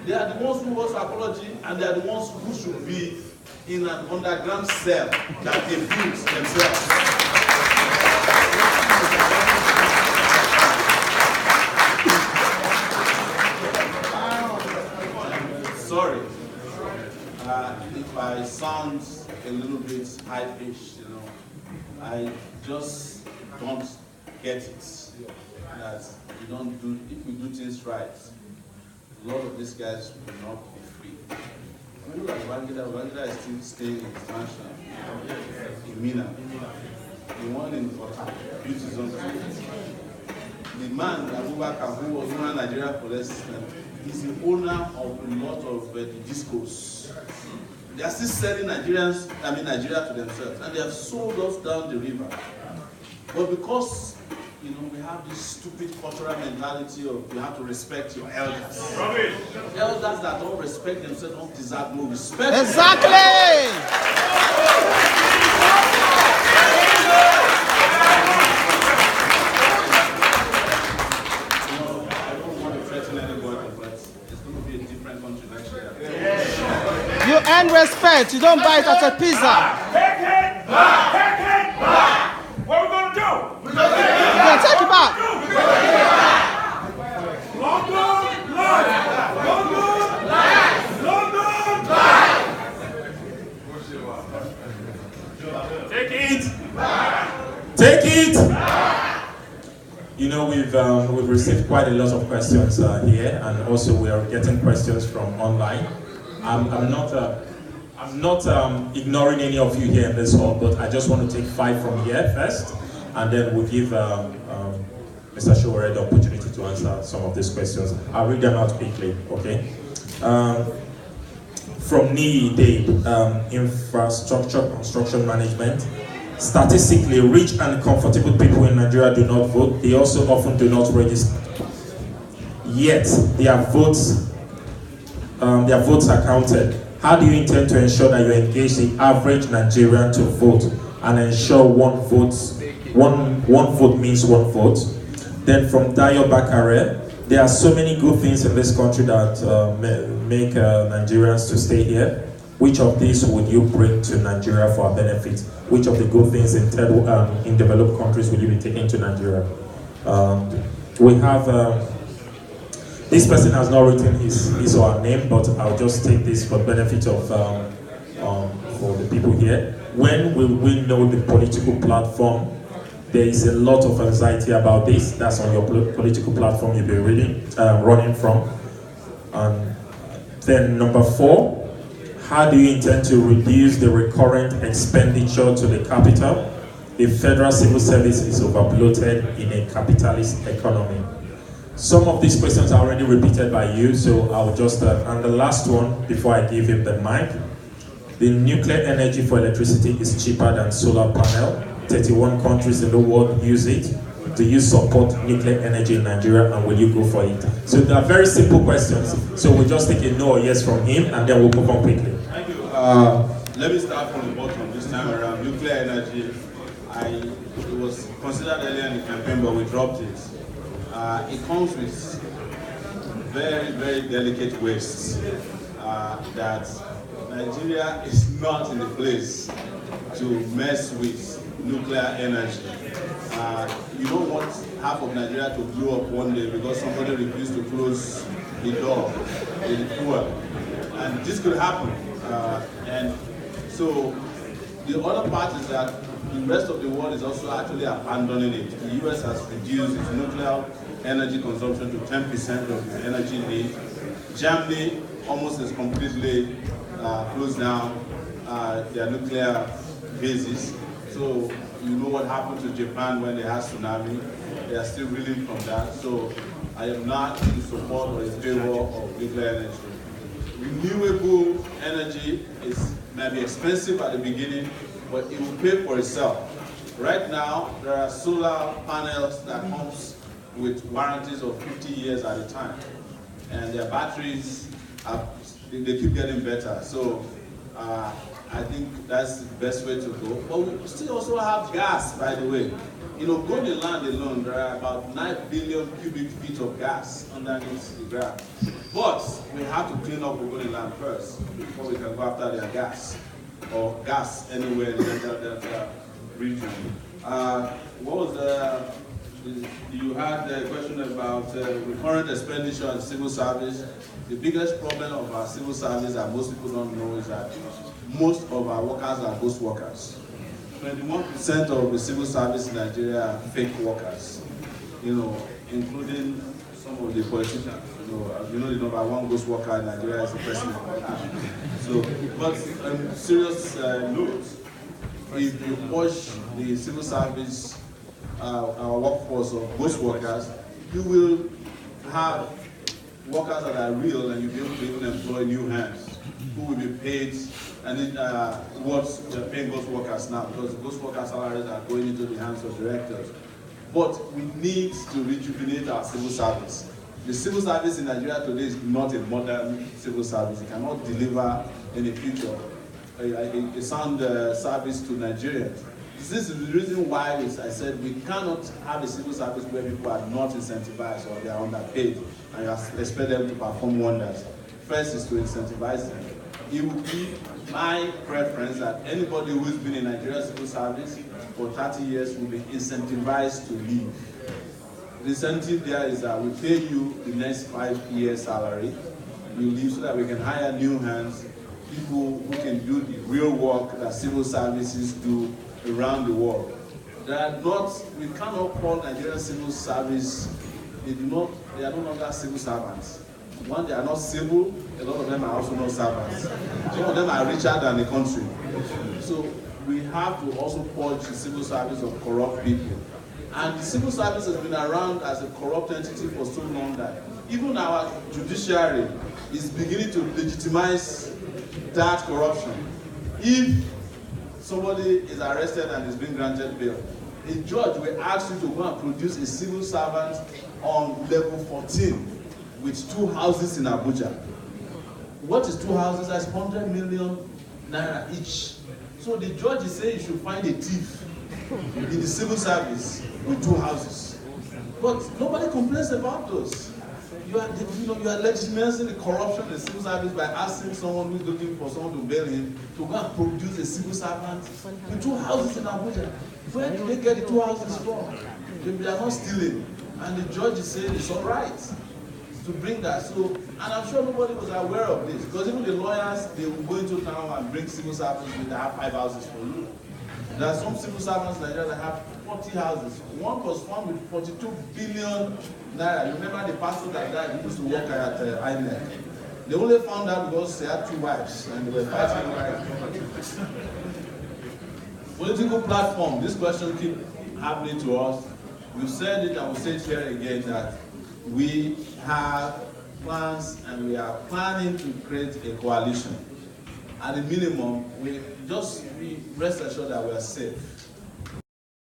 Speaker 1: They are the ones who want apology, and they are the ones who should be in an underground cell that they built themselves. Sorry if I sound a little bit high-pitched, you know. I just don't get it. That if we do things right, a lot of these guys will not be free. When you look at Wangida is still staying in his mansion in Mina. The one in Beauty Zone. The man, Abubakar, who was running Nigeria police system, is the owner of a lot of the discos. They are still selling Nigeria to themselves, and they have sold us down the river. But because we have this stupid cultural mentality of you have to respect your elders. Elders that don't respect themselves don't deserve no respect.
Speaker 13: Exactly! You earn respect, you don't buy it at a pizza.
Speaker 5: Take it back! Take it back! What are we going to do?
Speaker 13: We're going to take it back.
Speaker 5: London, life! London, life! London, life! Take it back!
Speaker 12: Take it! You know, we've received quite a lot of questions here, and also we are getting questions from online. I'm not ignoring any of you here in this hall, but I just want to take 5 from here first.
Speaker 6: and then we'll give Mr. Sowore the opportunity to answer some of these questions. I'll read them out quickly, okay? From NII Dave, Infrastructure Construction Management. Statistically, rich and comfortable people in Nigeria do not vote. They also often do not register. Yet, their votes are counted. How do you intend to ensure that you engage the average Nigerian to vote and ensure one vote means one vote? Then from Dayo Bakare, there are so many good things in this country that make Nigerians to stay here. Which of these would you bring to Nigeria for our benefit? Which of the good things in developed countries will you be taking to Nigeria? We have, this person has not written his or her name, but I'll just take this for benefit of for the people here. When will we know the political platform? There is a lot of anxiety about this. That's on your political platform you'll be running from. Then number 4, how do you intend to reduce the recurrent expenditure to the capital? The federal civil service is overbloated in a capitalist economy. Some of these questions are already repeated by you, so I'll just, and the last one, before I give him the mic, the nuclear energy for electricity is cheaper than solar panel. 31 countries in the world use it. Do you support nuclear energy in Nigeria, and will you go for it? So they are very simple questions, so we'll just take a no or yes from him, and then we'll move on quickly.
Speaker 1: Thank you. Let me start from the bottom this time around. Nuclear energy, it was considered earlier in the campaign, but we dropped it. It comes with very, very delicate wastes that Nigeria is not in the place to mess with nuclear energy. You don't want half of Nigeria to blow up one day because somebody refused to close the door in the fuel. And this could happen. And so the other part is that the rest of the world is also actually abandoning it. The US has reduced its nuclear energy consumption to 10% of its energy need. Germany almost is completely closed down their nuclear bases. So you know what happened to Japan when they had tsunami. They are still reeling from that. So I am not in support or in favor of nuclear energy. Renewable energy might be expensive at the beginning, but it will pay for itself. Right now, there are solar panels that comes with warranties of 50 years at a time. And their batteries, they keep getting better. So I think that's the best way to go. But we still also have gas, by the way. In Ogoni land alone, there are about 9 billion cubic feet of gas underneath the ground. But we have to clean up Ogoni land first before we can go after their gas, or gas anywhere in that region. What was you had a question about recurrent expenditure and civil service. The biggest problem of our civil service that most people don't know is that most of our workers are ghost workers. 21% of the civil service in Nigeria are fake workers, including some of the politicians. The number one ghost worker in Nigeria is the president. So, but on serious note, if you push the civil service, our workforce of ghost workers, you will have workers that are real, and you'll be able to even employ new hands who will be paid. And what they're paying ghost workers now, because ghost worker salaries are going into the hands of directors. But we need to rejuvenate our civil service. The civil service in Nigeria today is not a modern civil service. It cannot deliver in the future a sound service to Nigerians. This is the reason why I said we cannot have a civil service where people are not incentivized or they are underpaid and you expect them to perform wonders. First is to incentivize them. It would be my preference that anybody who's been in Nigerian civil service for 30 years will be incentivized to leave. The incentive there is that we pay you the next 5 years salary, you leave so that we can hire new hands, people who can do the real work that civil services do around the world. We cannot call Nigerian civil service, they are no longer civil servants. One, they are not civil, a lot of them are also not servants. Some of them are richer than the country. So we have to also purge the civil service of corrupt people. And the civil service has been around as a corrupt entity for so long that even our judiciary is beginning to legitimize that corruption. If somebody is arrested and is being granted bail, a judge will ask you to go and produce a civil servant on level 14 with 2 houses in Abuja. What is 2 houses? That's 100 million naira each. So the judge is saying you should find a thief in the civil service with 2 houses. But nobody complains about those. You are legitimizing the corruption in the civil service by asking someone who's looking for someone to bail him to go and produce a civil servant with 2 houses in Abuja. Where do they get the 2 houses from? They are not stealing. And the judge is saying it's all right to bring that. So, and I'm sure nobody was aware of this, because even the lawyers, they will go into town and bring civil servants with have 5 houses for you. There are some civil servants in Nigeria that have 40 houses. One was found with 42 billion naira. You remember the pastor that died, he used to work at INEC. They only found out because they had 2 wives and they were fighting right. Political platform, this question keeps happening to us. We've said it and we'll say it here again that we have plans and we are planning to create a coalition. At the minimum, we rest assured that we are safe.